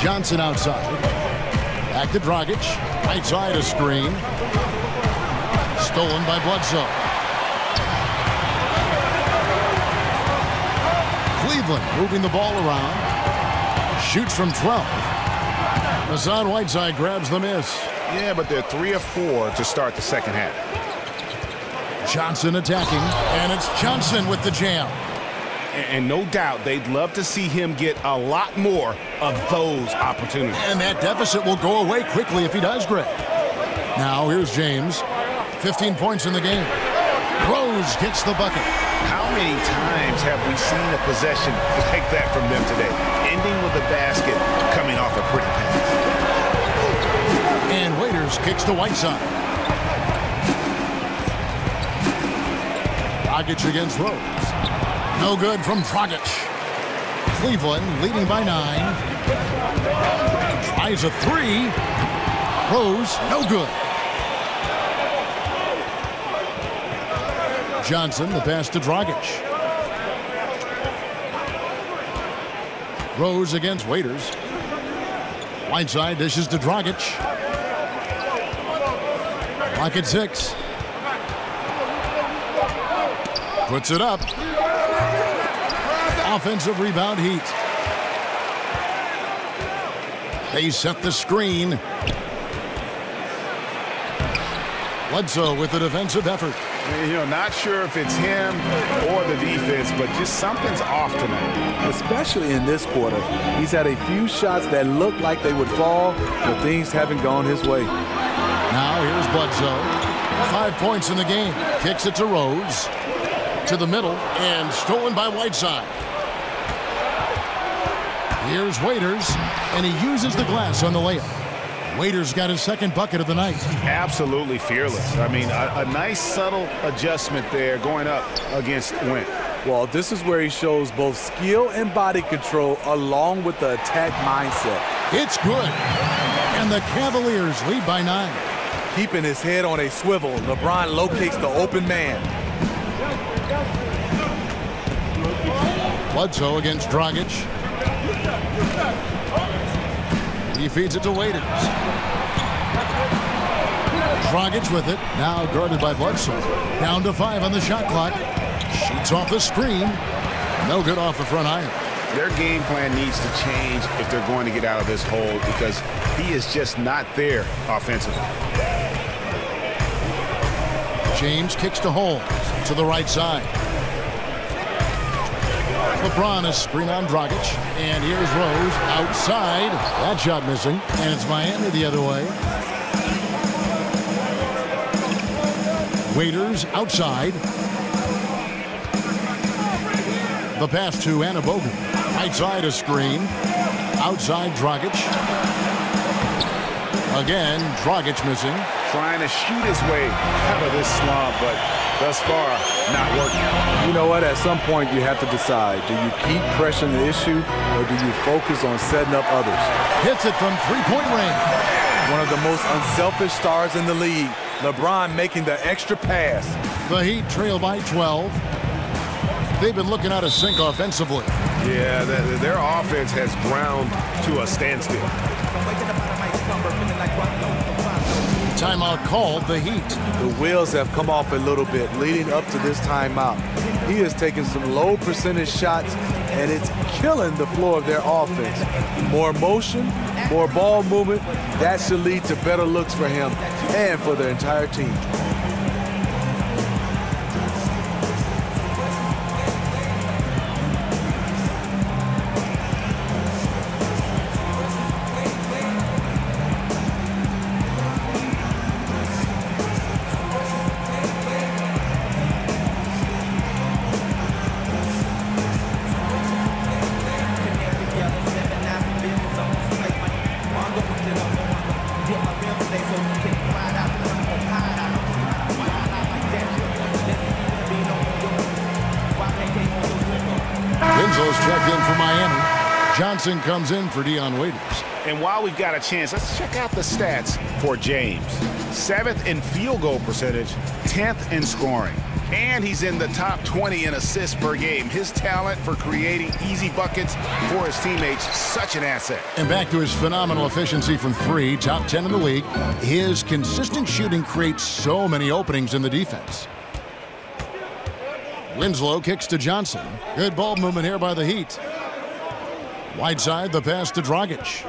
Johnson outside. Back to Dragic. Right side a screen. Stolen by Bledsoe. Cleveland moving the ball around. Shoots from 12. Hassan Whiteside grabs the miss. Yeah, but they're 3 of 4 to start the second half. Johnson attacking, and it's Johnson with the jam. And no doubt they'd love to see him get a lot more of those opportunities. And that deficit will go away quickly if he does, Greg. Now here's James. 15 points in the game. Rose gets the bucket. How many times have we seen a possession like that from them today? Ending with a basket, coming off a pretty pass. And Waiters kicks to Whiteside. Dragic against Rose. No good from Dragic. Cleveland leading by 9. Tries a 3. Rose, no good. Johnson, the pass to Dragic. Rose against Waiters. Whiteside dishes to Dragic. Clock at 6. Puts it up. Offensive rebound Heat. They set the screen. Bledsoe with the defensive effort. You know, not sure if it's him or the defense, but just something's off tonight. Especially in this quarter. He's had a few shots that look like they would fall, but things haven't gone his way. Now here's Bledsoe. 5 points in the game. Kicks it to Rose. To the middle and stolen by Whiteside. Here's Waiters, and he uses the glass on the layup. Waiters got his second bucket of the night. Absolutely fearless. I mean, a nice subtle adjustment there going up against Went. Well, this is where he shows both skill and body control along with the attack mindset. It's good. And the Cavaliers lead by 9. Keeping his head on a swivel, LeBron locates the open man. Bledsoe against Dragic. He feeds it to Waiters. Dragic with it. Now guarded by Bledsoe. Down to 5 on the shot clock. Shoots off the screen. No good off the front iron. Their game plan needs to change if they're going to get out of this hole because he is just not there offensively. James kicks to Holmes to the right side. LeBron is screen on Dragic. And here's Rose outside. That shot missing. And it's Miami the other way. Waiters outside. The pass to Anabogu. Right side a screen. Outside Dragic. Again, Dragic missing. Trying to shoot his way out of this slump, but thus far, not working. You know what? At some point, you have to decide. Do you keep pressing the issue, or do you focus on setting up others? Hits it from three-point range. One of the most unselfish stars in the league. LeBron making the extra pass. The Heat trail by 12. They've been looking out of sync offensively. Yeah, their offense has ground to a standstill. Timeout called, the Heat. The wheels have come off a little bit leading up to this timeout. He has taken some low percentage shots, and it's killing the flow of their offense. More motion, more ball movement, that should lead to better looks for him and for their entire team. Enzo's checked in for Miami. Johnson comes in for Dion Waiters. And while we've got a chance, let's check out the stats for James. 7th in field goal percentage, 10th in scoring. And he's in the top 20 in assists per game. His talent for creating easy buckets for his teammates, such an asset. And back to his phenomenal efficiency from 3, top 10 in the league. His consistent shooting creates so many openings in the defense. Winslow kicks to Johnson. Good ball movement here by the Heat. Whiteside, the pass to Dragic.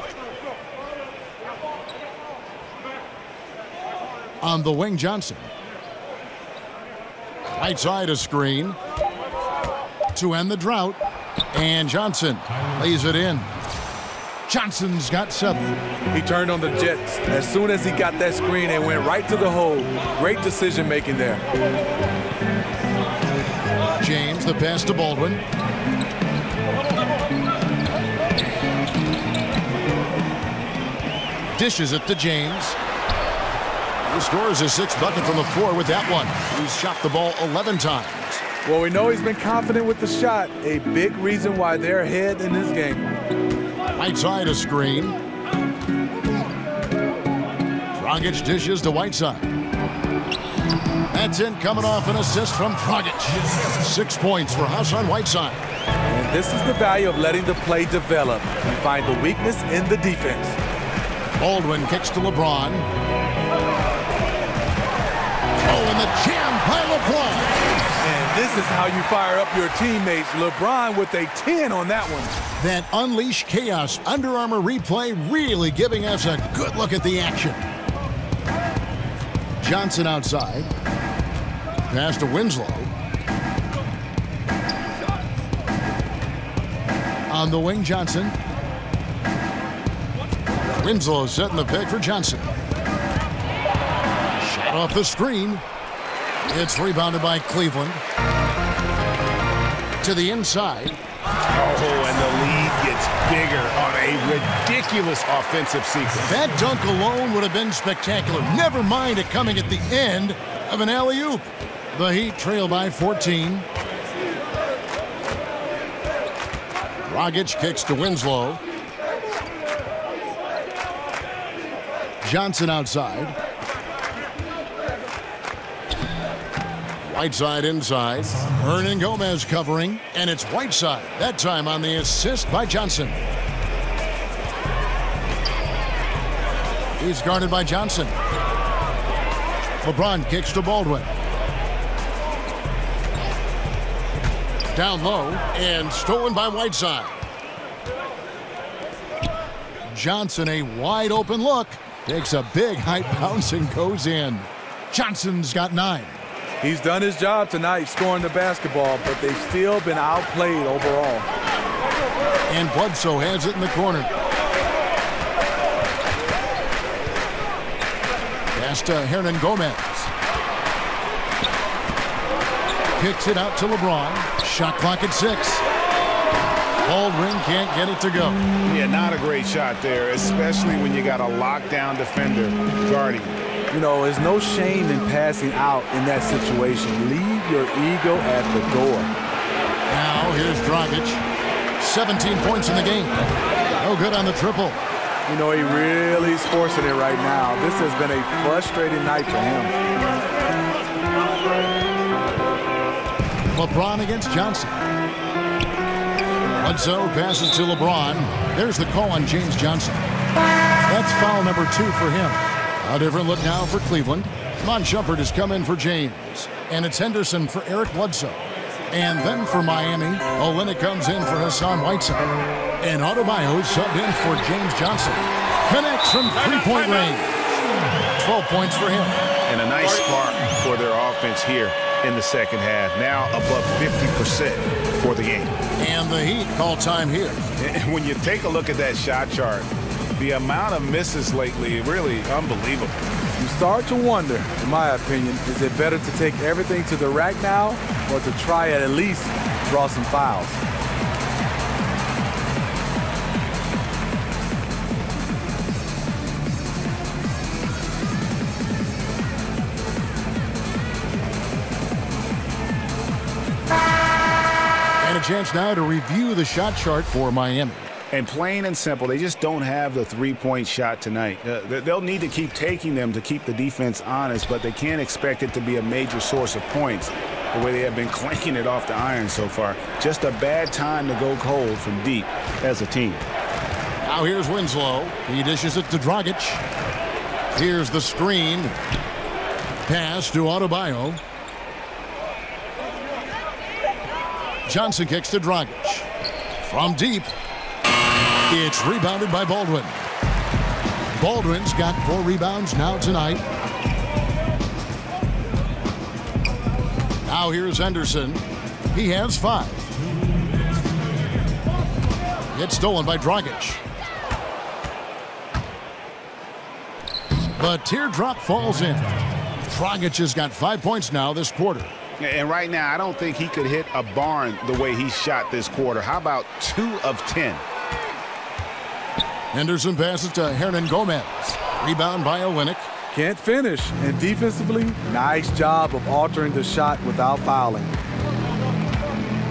On the wing, Johnson. Whiteside, a screen to end the drought. And Johnson lays it in. Johnson's got 7. He turned on the Jets. As soon as he got that screen, they went right to the hole. Great decision making there. James, the pass to Baldwin. Dishes it to James. He scores his 6th bucket from the floor with that one. He's shot the ball 11 times. Well, we know he's been confident with the shot. A big reason why they're ahead in this game. Whiteside, a screen. Dragic dishes to Whiteside. That's in, coming off an assist from Dragic. 6 points for Hassan Whiteside. And this is the value of letting the play develop. You find the weakness in the defense. Baldwin kicks to LeBron. Oh, and the jam by LeBron. And this is how you fire up your teammates. LeBron with a 10 on that one. That Unleash Chaos Under Armour replay really giving us a good look at the action. Johnson outside. Pass to Winslow. On the wing, Johnson. Winslow setting the pick for Johnson. Shot off the screen. It's rebounded by Cleveland. To the inside. Oh, and the lead gets bigger on a ridiculous offensive sequence. That dunk alone would have been spectacular. Never mind it coming at the end of an alley-oop. The Heat trail by 14. Dragic kicks to Winslow. Johnson outside. Whiteside inside. Hernan Gomez covering, and it's Whiteside. That time on the assist by Johnson. He's guarded by Johnson. LeBron kicks to Baldwin. Down low and stolen by Whiteside. Johnson, a wide open look. Takes a big high bounce and goes in. Johnson's got 9. He's done his job tonight scoring the basketball, but they've still been outplayed overall. And Bledsoe has it in the corner. Pass to Hernan Gomez. Kicks it out to LeBron. Shot clock at 6. Baldwin can't get it to go. Yeah, not a great shot there, especially when you got a lockdown defender guarding. You know, there's no shame in passing out in that situation. Leave your ego at the door. Now here's Dragic. 17 points in the game. No good on the triple. You know, he really is forcing it right now. This has been a frustrating night for him. LeBron against Johnson. Bledsoe passes to LeBron. There's the call on James Johnson. That's foul number 2 for him. A different look now for Cleveland. Mon Shumpert has come in for James. And it's Henderson for Eric Bledsoe. And then for Miami, Olynyk comes in for Hassan Whiteside. And Adebayo subbed in for James Johnson. Connects from three-point range. 12 points for him. And a nice spark for their offense here in the second half. Now above 50% for the game. And the Heat call time here. And when you take a look at that shot chart, the amount of misses lately, really unbelievable. You start to wonder, in my opinion, is it better to take everything to the rack now or to try at least draw some fouls? And a chance now to review the shot chart for Miami. And plain and simple, they just don't have the three-point shot tonight. They'll need to keep taking them to keep the defense honest, but they can't expect it to be a major source of points the way they have been clanking it off the iron so far. Just a bad time to go cold from deep as a team. Now here's Winslow. He dishes it to Dragic. Here's the screen. Pass to Adebayo. Johnson kicks to Dragic. From deep. It's rebounded by Baldwin. Baldwin's got 4 rebounds now tonight. Now here's Henderson. He has 5. It's stolen by Dragic. The teardrop falls in. Dragic has got 5 points now this quarter. And right now, I don't think he could hit a barn the way he shot this quarter. How about 2 of 10? Henderson passes to Hernan Gomez. Rebound by Olynyk. Can't finish. And defensively, nice job of altering the shot without fouling.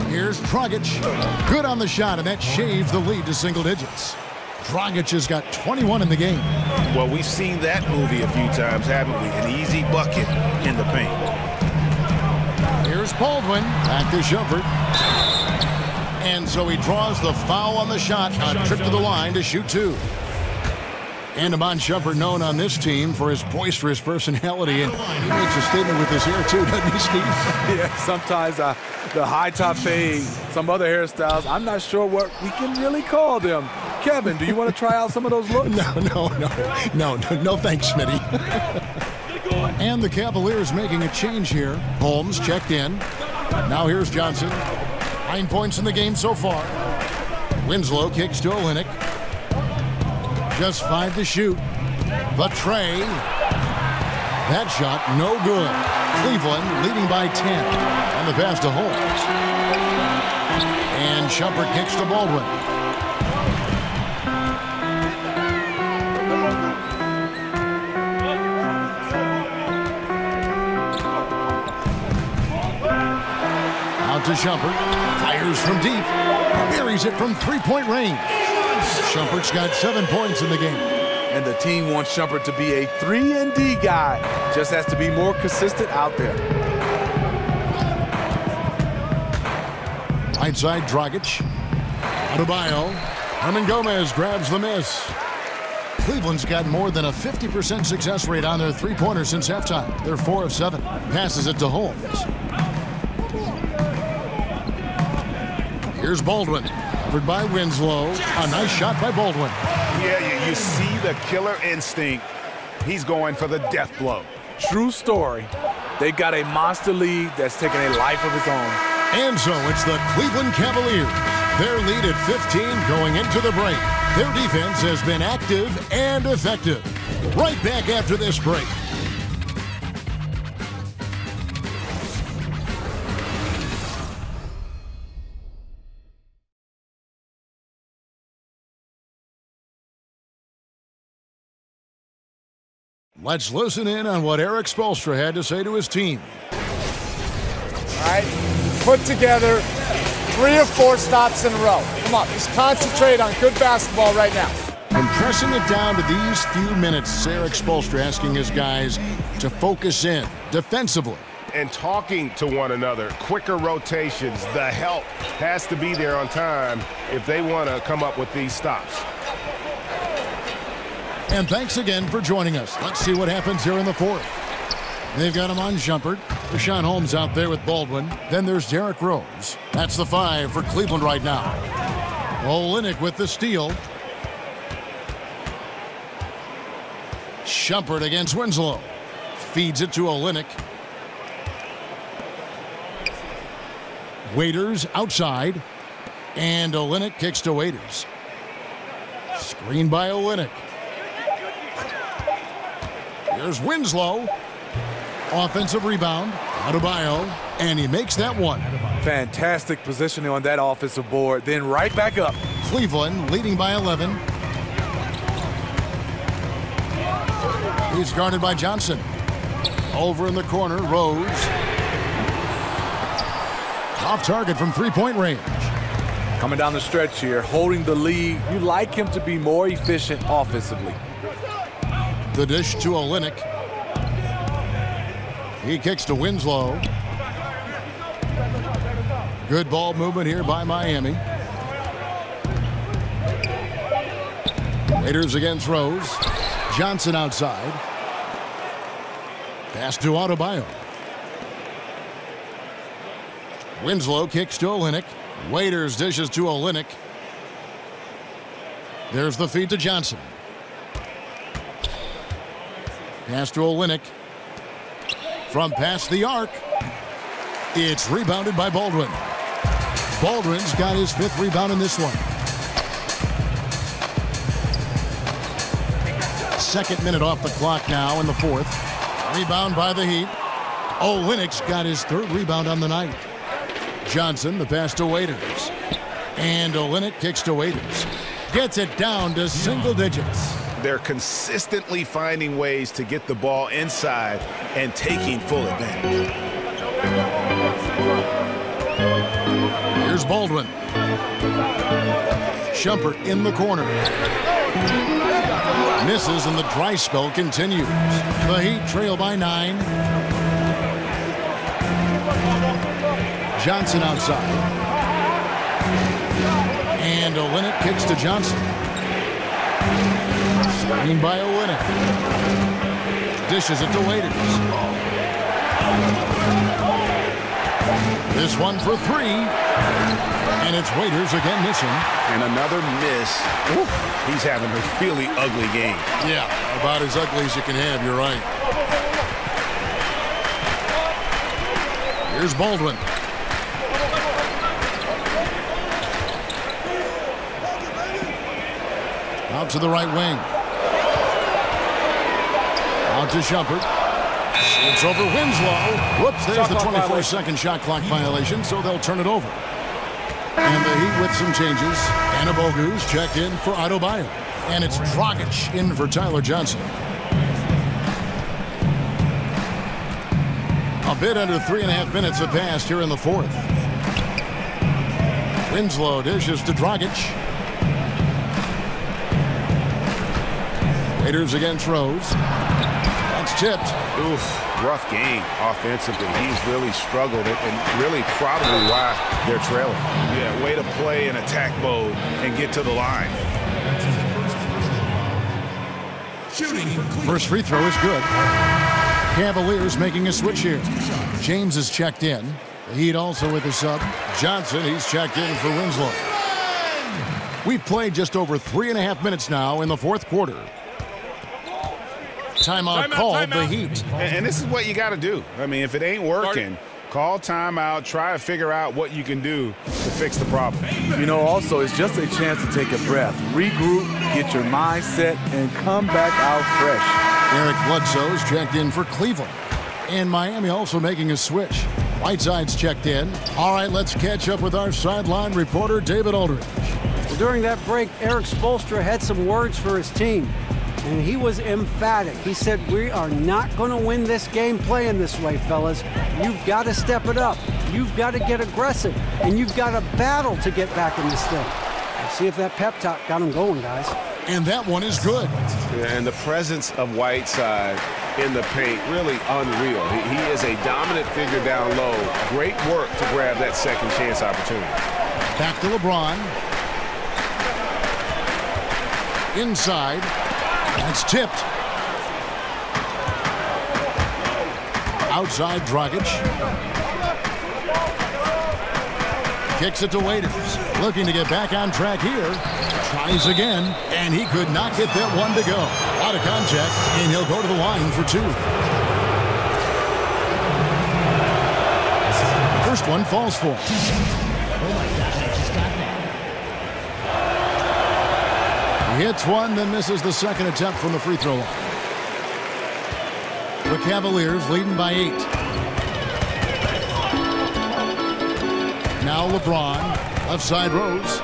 Here's Dragic. Good on the shot, and that shaves the lead to single digits. Dragic has got 21 in the game. Well, we've seen that movie a few times, haven't we? An easy bucket in the paint. Here's Baldwin. Back to Shumpert. And so he draws the foul on the shot. A trip to the line to shoot 2. And Iman Shumpert, known on this team for his boisterous personality, and he makes a statement with his hair too, doesn't he, Steve? Yeah, sometimes the high top fade, some other hairstyles, I'm not sure what we can really call them. Kevin, do you want to try out some of those looks? No, thanks, Smitty. And the Cavaliers making a change here. Holmes checked in. Now here's Johnson. 9 points in the game so far. Winslow kicks to Olynyk. Just 5 to shoot. The tray. That shot, no good. Cleveland leading by 10. And the pass to Holmes. And Shumpert kicks to Baldwin. Out to Shumpert. Fires from deep. Buries it from 3-point range. Shumpert's got 7 points in the game. And the team wants Shumpert to be a 3-and-D guy. Just has to be more consistent out there. Right side, Dragic. Adebayo. Hernan Gomez grabs the miss. Cleveland's got more than a 50% success rate on their three-pointers since halftime. They're 4 of 7. Passes it to Holmes. Here's Baldwin. Covered by Winslow. A nice shot by Baldwin. Yeah, you see the killer instinct. He's going for the death blow. True story. They got a monster lead that's taking a life of its own. And so it's the Cleveland Cavaliers. Their lead at 15 going into the break. Their defense has been active and effective. Right back after this break. Let's listen in on what Eric Spoelstra had to say to his team. All right, put together 3 or 4 stops in a row. Come on, just concentrate on good basketball right now. And pressing it down to these few minutes, Eric Spoelstra asking his guys to focus in defensively. And talking to one another, quicker rotations, the help has to be there on time if they want to come up with these stops. And thanks again for joining us. Let's see what happens here in the 4th. They've got him on Shumpert. Rashawn Holmes out there with Baldwin. Then there's Derrick Rose. That's the 5 for Cleveland right now. Olynyk with the steal. Shumpert against Winslow. Feeds it to Olynyk. Waiters outside. And Olynyk kicks to Waiters. Screen by Olynyk. Here's Winslow. Offensive rebound. Adebayo. And he makes that one. Fantastic positioning on that offensive board. Then right back up. Cleveland leading by 11. He's guarded by Johnson. Over in the corner, Rose. Off target from 3-point range. Coming down the stretch here, holding the lead. You like him to be more efficient offensively. The dish to Olynyk. He kicks to Winslow. Good ball movement here by Miami. Raiders against Rose. Johnson outside. Pass to Adebayo. Winslow kicks to Olynyk. Waiters dishes to Olynyk. There's the feed to Johnson. Pass to Olynyk. From past the arc. It's rebounded by Baldwin. Baldwin's got his 5th rebound in this one. 2nd minute off the clock now in the 4th. Rebound by the Heat. Olynyk's got his 3rd rebound on the night. Johnson, the pass to Waiters. And Olynyk kicks to Waiters. Gets it down to single digits. They're consistently finding ways to get the ball inside and taking full advantage. Here's Baldwin. Shumpert in the corner. Misses and the dry spell continues. The Heat trail by 9. Johnson outside. And Olynyk kicks to Johnson. Screen by Olynyk. Dishes it to Waiters. This one for 3. And it's Waiters again missing. And another miss. Ooh, he's having a really ugly game. Yeah, about as ugly as you can have, you're right. Here's Baldwin. Out to the right wing. Out to Shumpert. It's over Winslow. Whoops, there's the 24-second shot clock violation, so they'll turn it over. And the Heat with some changes. Anabogu's checked in for Adebayo. And it's Dragic in for Tyler Johnson. A bit under 3.5 minutes have passed here in the 4th. Winslow dishes to Dragic. Raiders against Rose. That's tipped. Oof, rough game offensively. He's really struggled and really probably why they're trailing. Yeah, way to play in attack mode and get to the line. First free throw is good. Cavaliers making a switch here. James is checked in. The Heat also with a sub. Johnson, he's checked in for Winslow. We've played just over 3.5 minutes now in the 4th quarter. Timeout called the Heat. And this is what you got to do. I mean, if it ain't working, call timeout, try to figure out what you can do to fix the problem. You know, also, it's just a chance to take a breath, regroup, get your mind set, and come back out fresh. Eric Bledsoe's checked in for Cleveland. And Miami also making a switch. Whiteside's checked in. All right, let's catch up with our sideline reporter, David Aldridge. Well, during that break, Eric Spoelstra had some words for his team. And he was emphatic. He said, we are not going to win this game playing this way, fellas. You've got to step it up. You've got to get aggressive. And you've got to battle to get back in this thing. Let's see if that pep talk got him going, guys. And that one is good. Yeah, and the presence of Whiteside in the paint, really unreal. He is a dominant figure down low. Great work to grab that second chance opportunity. Back to LeBron. Inside. That's tipped. Outside, Dragic. Kicks it to Waiters. Looking to get back on track here. Tries again, and he could not get that one to go. Out of contact, and he'll go to the line for 2. First one falls for him. Oh my gosh, I just got that. He hits one, then misses the second attempt from the free throw line. The Cavaliers leading by 8. Now LeBron, left side Rose.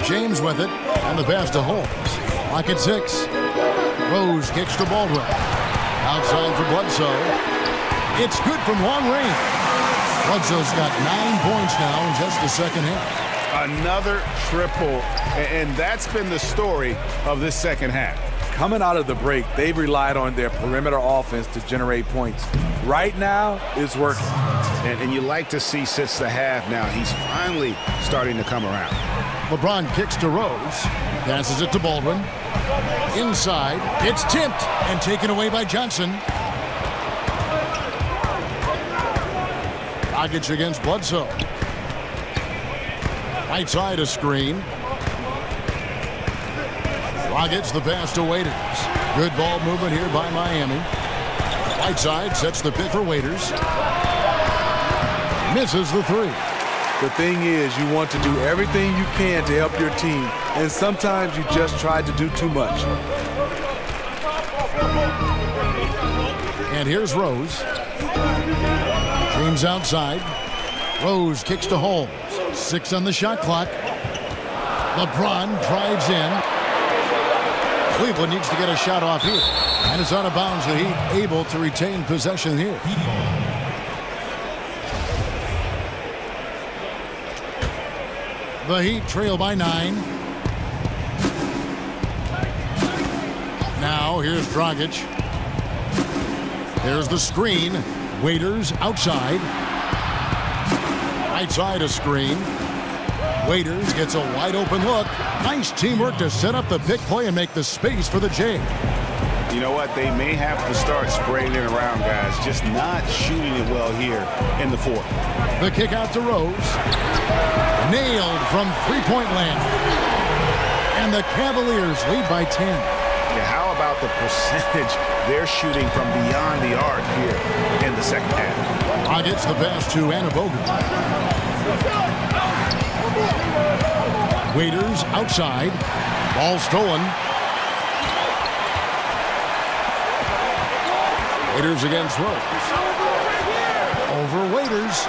James with it, and the pass to Holmes. Lock at 6. Rose kicks to Baldwin. Outside for Bledsoe. It's good from long range. Bledsoe's got 9 points now in just the second half. Another triple, and that's been the story of this second half. Coming out of the break, they've relied on their perimeter offense to generate points. Right now, it's working. And you like to see since the half now, he's finally starting to come around. LeBron kicks to Rose, passes it to Baldwin. Inside, it's tipped and taken away by Johnson. Dragic against Bledsoe. Right side a screen. Dragic the pass to Waiters. Good ball movement here by Miami. Right side sets the pick for Waiters. Misses the three. The thing is, you want to do everything you can to help your team, and sometimes you just try to do too much. And here's Rose. James outside. Rose kicks to Holmes. 6 on the shot clock. LeBron drives in. Cleveland needs to get a shot off here. And it's out of bounds. The Heat able to retain possession here. The Heat trail by 9. Now here's Dragic. There's the screen. Waiters outside. Right side a screen. Waiters gets a wide open look. Nice teamwork to set up the pick play and make the space for the J. You know what? They may have to start spraying it around, guys. Just not shooting it well here in the fourth. The kick out to Rose. Nailed from three-point land. And the Cavaliers lead by 10. Yeah, how about the percentage they're shooting from beyond the arc here in the second half? Gets the pass to Anabogu. Waiters outside. Ball stolen. Waiters against Rose. Over Waiters.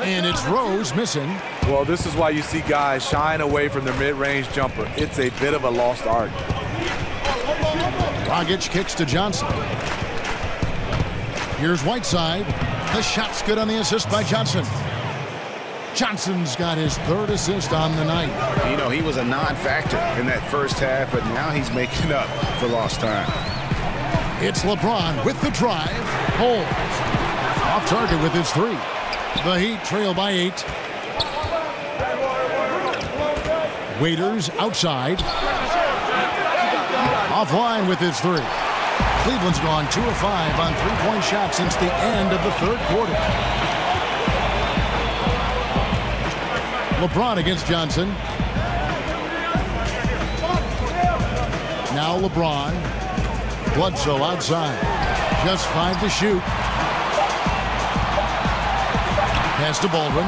And it's Rose missing. Well, this is why you see guys shying away from their mid-range jumper. It's a bit of a lost art. Dragic kicks to Johnson. Here's Whiteside. The shot's good on the assist by Johnson. Johnson's got his 3rd assist on the night. You know, he was a non-factor in that first half, but now he's making up for lost time. It's LeBron with the drive. Holmes off target with his 3. The Heat trail by 8. Waiters outside. Offline with his 3. Cleveland's gone 2 of 5 on three-point shots since the end of the 3rd quarter. LeBron against Johnson. Now LeBron. Bledsoe outside. Just 5 to shoot. Pass to Baldwin.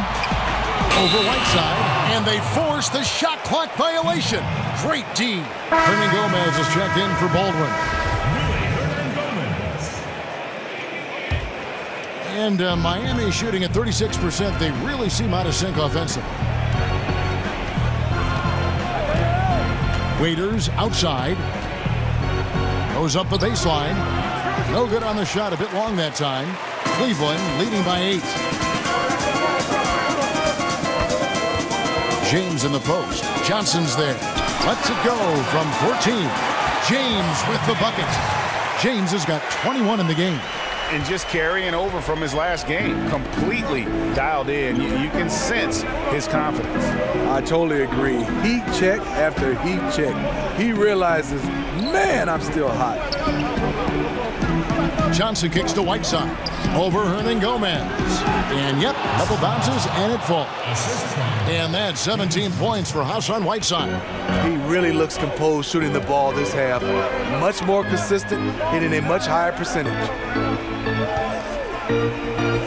Over Whiteside. And they force the shot clock violation. Great D. Hernan Gomez is checked in for Baldwin. And Miami shooting at 36%. They really seem out of sync offensively. Waiters outside. Goes up the baseline. No good on the shot. A bit long that time. Cleveland leading by 8. James in the post. Johnson's there. Lets it go from 14. James with the bucket. James has got 21 in the game. And just carrying over from his last game. Completely dialed in. You can sense his confidence. I totally agree. Heat check after heat check. He realizes, man, I'm still hot. Johnson kicks to Whiteside. Over Hernan Gomez. And yep, couple bounces and it falls. And that's 17 points for Hassan Whiteside. He really looks composed shooting the ball this half. Much more consistent, hitting a much higher percentage.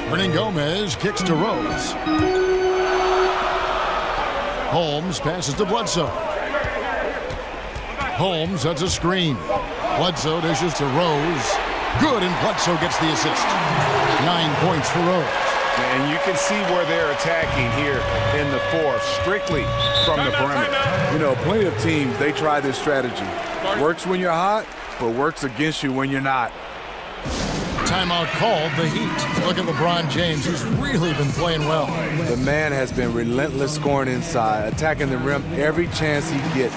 Hernan Gomez kicks to Rose. Holmes passes to Bledsoe. Holmes has a screen. Bledsoe dishes to Rose. Good, and Bledsoe gets the assist. 9 points for Rose. And you can see where they're attacking here in the fourth, strictly from the perimeter. You know, plenty of teams, they try this strategy. Works when you're hot, but works against you when you're not. Timeout called, the Heat. Look at LeBron James. He's really been playing well. The man has been relentless scoring inside, attacking the rim every chance he gets.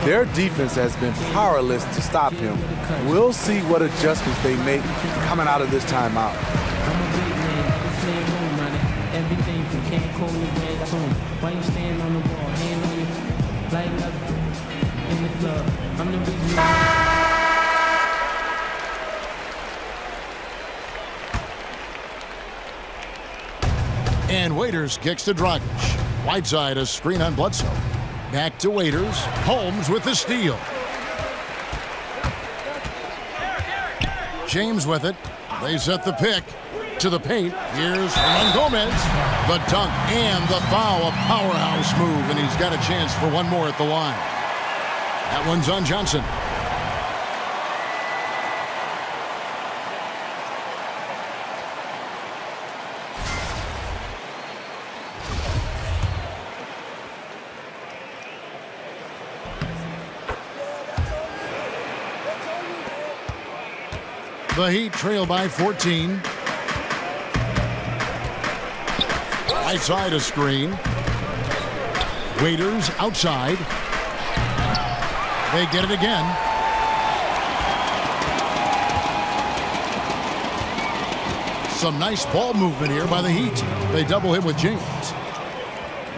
Their defense has been powerless to stop him. We'll see what adjustments they make coming out of this timeout. Everything from Cancun to Cancun. Why you stand on the wall, hand on your light up in the club. I'm the reason. And Waiters kicks to Dragic. Whiteside, a screen on Bledsoe. Back to Waiters. Holmes with the steal. James with it. They set the pick. To the paint. Here's Hernan Gomez. The dunk and the foul. A powerhouse move, and he's got a chance for one more at the line. That one's on Johnson. The Heat trail by 14. Outside a screen. Waiters outside. They get it again. Some nice ball movement here by the Heat. They double him with James.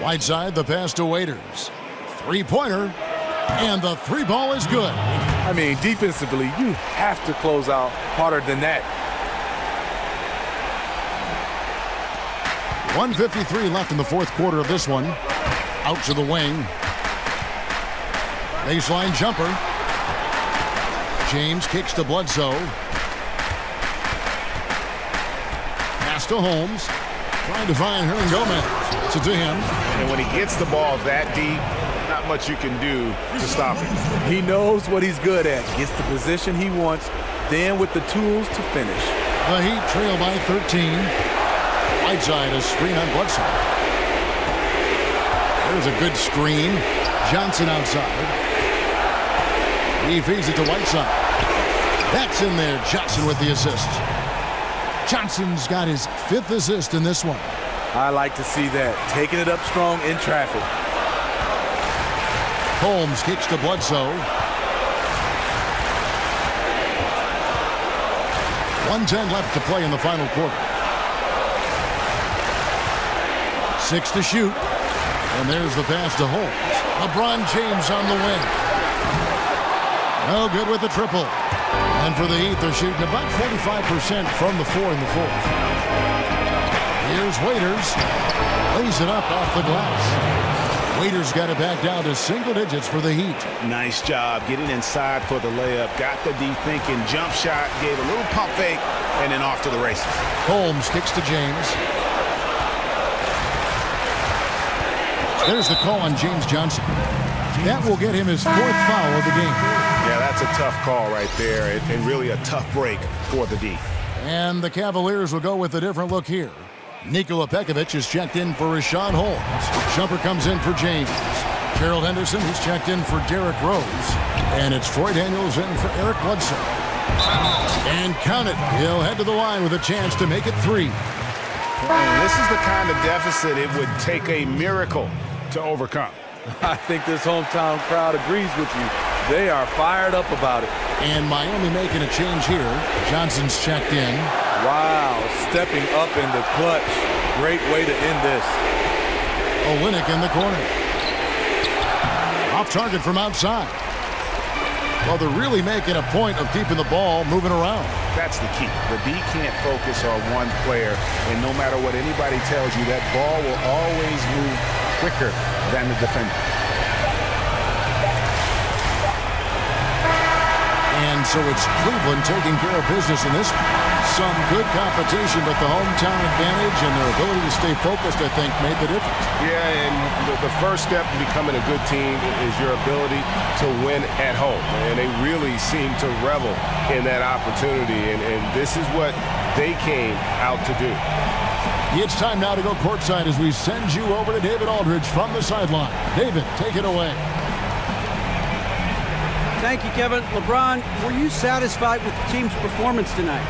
Whiteside, the pass to Waiters. Three-pointer. And the three ball is good. I mean, defensively, you have to close out harder than that. 1:53 left in the fourth quarter of this one. Out to the wing. Baseline jumper. James kicks to Bledsoe. Pass to Holmes. Trying to find Hernan Gomez. To him. And when he gets the ball that deep, not much you can do to stop him. He knows what he's good at. Gets the position he wants, then with the tools to finish. The Heat trail by 13. Whiteside, a screen on Bledsoe. There's a good screen. Johnson outside. He feeds it to Whiteside. That's in there. Johnson with the assist. Johnson's got his 5th assist in this one. I like to see that. Taking it up strong in traffic. Holmes kicks to Bledsoe. 1:10 left to play in the final quarter. 6 to shoot. And there's the pass to Holmes. LeBron James on the wing. No good with the triple. And for the Heat, they're shooting about 45% from the floor in the fourth. Here's Waiters. Lays it up off the glass. Waiters got it back down to single digits for the Heat. Nice job getting inside for the layup. Got the D thinking. Jump shot. Gave a little pump fake. And then off to the races. Holmes kicks to James. There's the call on James Johnson. That will get him his 4th foul of the game. Yeah, that's a tough call right there, and really a tough break for the D. And the Cavaliers will go with a different look here. Nikola Pekovic is checked in for Rashawn Holmes. Shumpert comes in for James. Gerald Henderson, he's checked in for Derrick Rose. And it's Troy Daniels in for Eric Bledsoe. And count it. He'll head to the line with a chance to make it 3. And this is the kind of deficit it would take a miracle to overcome. I think this hometown crowd agrees with you. They are fired up about it. And Miami making a change here. Johnson's checked in. Wow, stepping up in the clutch. Great way to end this. Olynyk in the corner. Off target from outside. Well, they're really making a point of keeping the ball moving around. That's the key. The D can't focus on one player, and no matter what anybody tells you, that ball will always move quicker than the defender. And so it's Cleveland taking care of business in this one. Some good competition, but the hometown advantage and their ability to stay focused, I think, made the difference. Yeah, and the first step to becoming a good team is your ability to win at home. And they really seem to revel in that opportunity, and this is what they came out to do. It's time now to go courtside as we send you over to David Aldridge from the sideline. David, take it away. Thank you, Kevin. LeBron, were you satisfied with the team's performance tonight?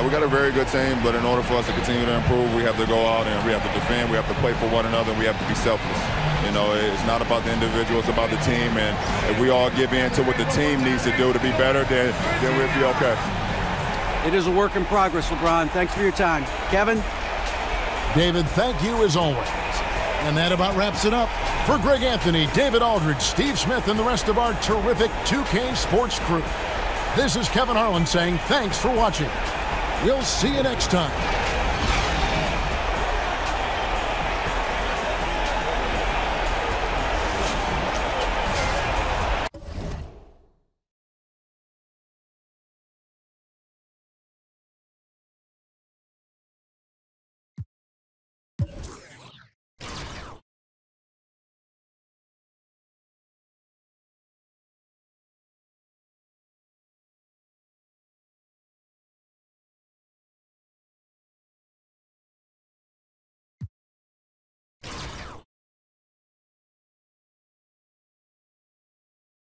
We got a very good team, but in order for us to continue to improve, we have to go out and we have to defend. We have to play for one another, and we have to be selfless. You know, it's not about the individual, it's about the team. And if we all give in to what the team needs to do to be better, then we'll be okay. It is a work in progress, LeBron. Thanks for your time. Kevin? David, thank you as always. And that about wraps it up. For Greg Anthony, David Aldridge, Steve Smith, and the rest of our terrific 2K Sports crew, this is Kevin Harlan saying thanks for watching. We'll see you next time.